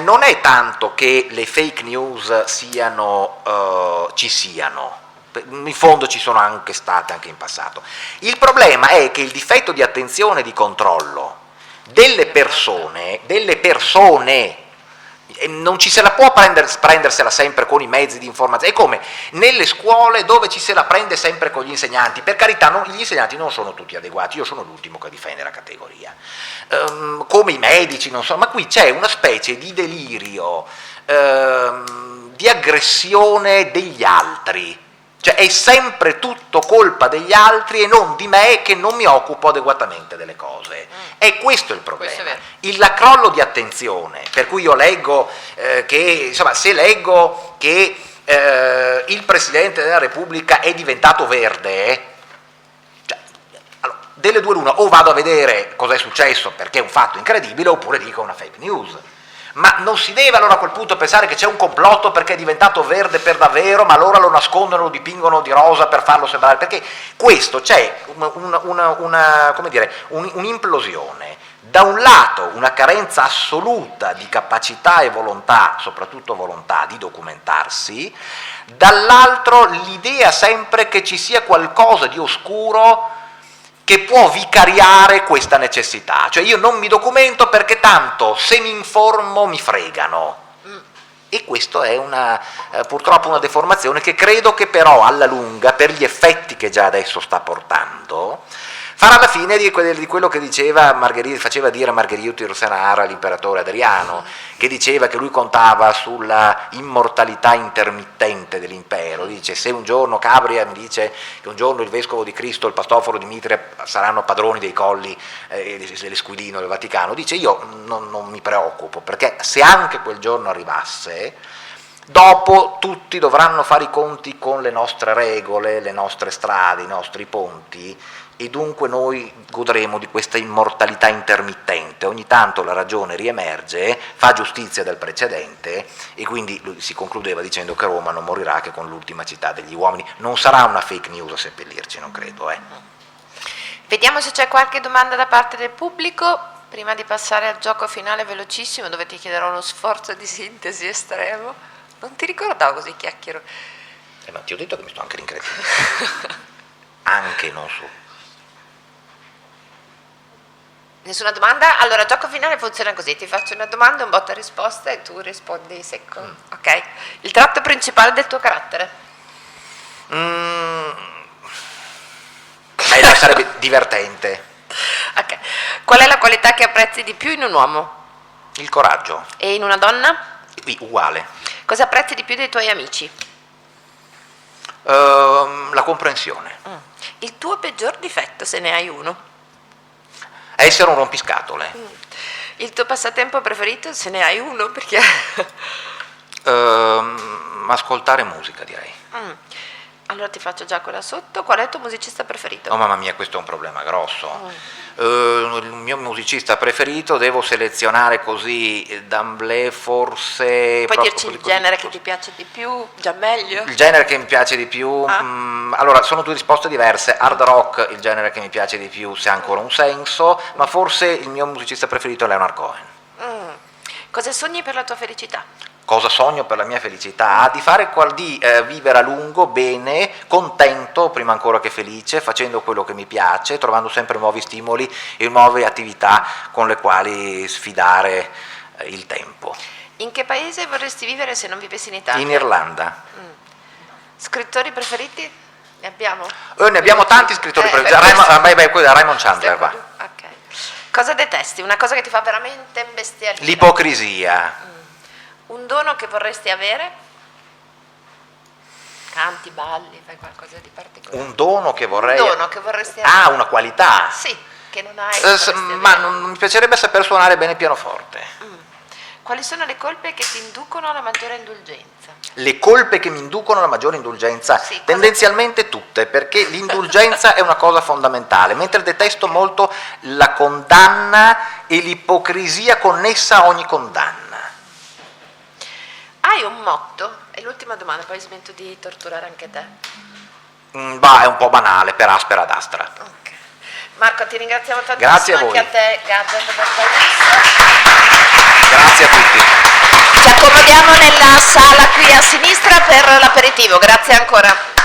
non è tanto che le fake news ci siano, in fondo ci sono anche state anche in passato. Il problema è che il difetto di attenzione e di controllo delle persone, non ci se la può prendersela sempre con i mezzi di informazione, è come nelle scuole dove ci se la prende sempre con gli insegnanti. Per carità, gli insegnanti non sono tutti adeguati, io sono l'ultimo che difende la categoria, come i medici, non so, ma qui c'è una specie di delirio, di aggressione degli altri, cioè è sempre tutto colpa degli altri e non di me che non mi occupo adeguatamente delle cose. E questo è il problema, il crollo di attenzione, per cui io leggo che, insomma, se leggo che il Presidente della Repubblica è diventato verde, cioè, allora, delle due l'una, o vado a vedere cosa è successo perché è un fatto incredibile, oppure dico una fake news. Ma non si deve allora a quel punto pensare che c'è un complotto perché è diventato verde per davvero, ma allora lo nascondono, lo dipingono di rosa per farlo sembrare, perché questo c'è un'implosione. Da un lato una carenza assoluta di capacità e volontà, soprattutto volontà, di documentarsi, dall'altro l'idea sempre che ci sia qualcosa di oscuro che può vicariare questa necessità, cioè io non mi documento perché tanto se mi informo mi fregano, e questo è purtroppo una deformazione che credo che però alla lunga, per gli effetti che già adesso sta portando, farà la fine di quello che faceva dire Margherita Ursenara all'imperatore Adriano, che diceva che lui contava sulla immortalità intermittente dell'impero. Dice: se un giorno Cabria mi dice che un giorno il vescovo di Cristo e il pastoforo Dimitria saranno padroni dei colli dell'Esquilino del Vaticano, dice io non mi preoccupo, perché se anche quel giorno arrivasse, dopo tutti dovranno fare i conti con le nostre regole, le nostre strade, i nostri ponti, e dunque noi godremo di questa immortalità intermittente. Ogni tanto la ragione riemerge, fa giustizia del precedente, e quindi lui si concludeva dicendo che Roma non morirà che con l'ultima città degli uomini. Non sarà una fake news a seppellirci, non credo. Vediamo se c'è qualche domanda da parte del pubblico, prima di passare al gioco finale velocissimo, dove ti chiederò uno sforzo di sintesi estremo. Non ti ricordavo così chiacchiero. Ma ti ho detto che mi sto anche rincredendo. Anche non su. Nessuna domanda? Allora, il gioco finale funziona così: ti faccio una domanda, un botta risposta e tu rispondi secco. Ok? Il tratto principale del tuo carattere? Sarebbe divertente. Ok. Qual è la qualità che apprezzi di più in un uomo? Il coraggio. E in una donna? Uguale. Cosa apprezzi di più dei tuoi amici? La comprensione. Il tuo peggior difetto, se ne hai uno? Essere un rompiscatole. Il tuo passatempo preferito, se ne hai uno, perché... Ascoltare musica, direi. Allora ti faccio già quella sotto. Qual è il tuo musicista preferito? Oh mamma mia, questo è un problema grosso. Il mio musicista preferito devo selezionare così d'amblè, forse... Puoi dirci il genere che ti piace di più? Già meglio? Il genere che mi piace di più? Allora, sono due risposte diverse. Hard rock, il genere che mi piace di più, se ha ancora un senso, ma forse il mio musicista preferito è Leonard Cohen. Cosa sogni per la tua felicità? Cosa sogno per la mia felicità? Di fare di vivere a lungo, bene, contento, prima ancora che felice, facendo quello che mi piace, trovando sempre nuovi stimoli e nuove attività con le quali sfidare il tempo. In che paese vorresti vivere se non vivessi in Italia? In Irlanda. Scrittori preferiti? Ne abbiamo? Ne abbiamo tanti scrittori preferiti. Raymond Chandler va. Ok. Cosa detesti? Una cosa che ti fa veramente imbestialire? L'ipocrisia. Un dono che vorresti avere? Canti, balli, fai qualcosa di particolare? Un dono che vorrei... Un dono che vorresti avere? Ah, una qualità? Sì, che non hai. Ma non mi piacerebbe saper suonare bene il pianoforte. Quali sono le colpe che ti inducono alla maggiore indulgenza? Le colpe che mi inducono alla maggiore indulgenza? Sì, tendenzialmente tutte, perché l'indulgenza è una cosa fondamentale, mentre detesto molto la condanna e l'ipocrisia connessa a ogni condanna. Hai un motto? E l'ultima domanda, poi smetto di torturare anche te. È un po' banale, per aspera ad astra. Ok. Marco, ti ringraziamo tantissimo. Grazie a voi. Anche a te, Gadget, per Grazie a tutti. Ci accomodiamo nella sala qui a sinistra per l'aperitivo. Grazie ancora.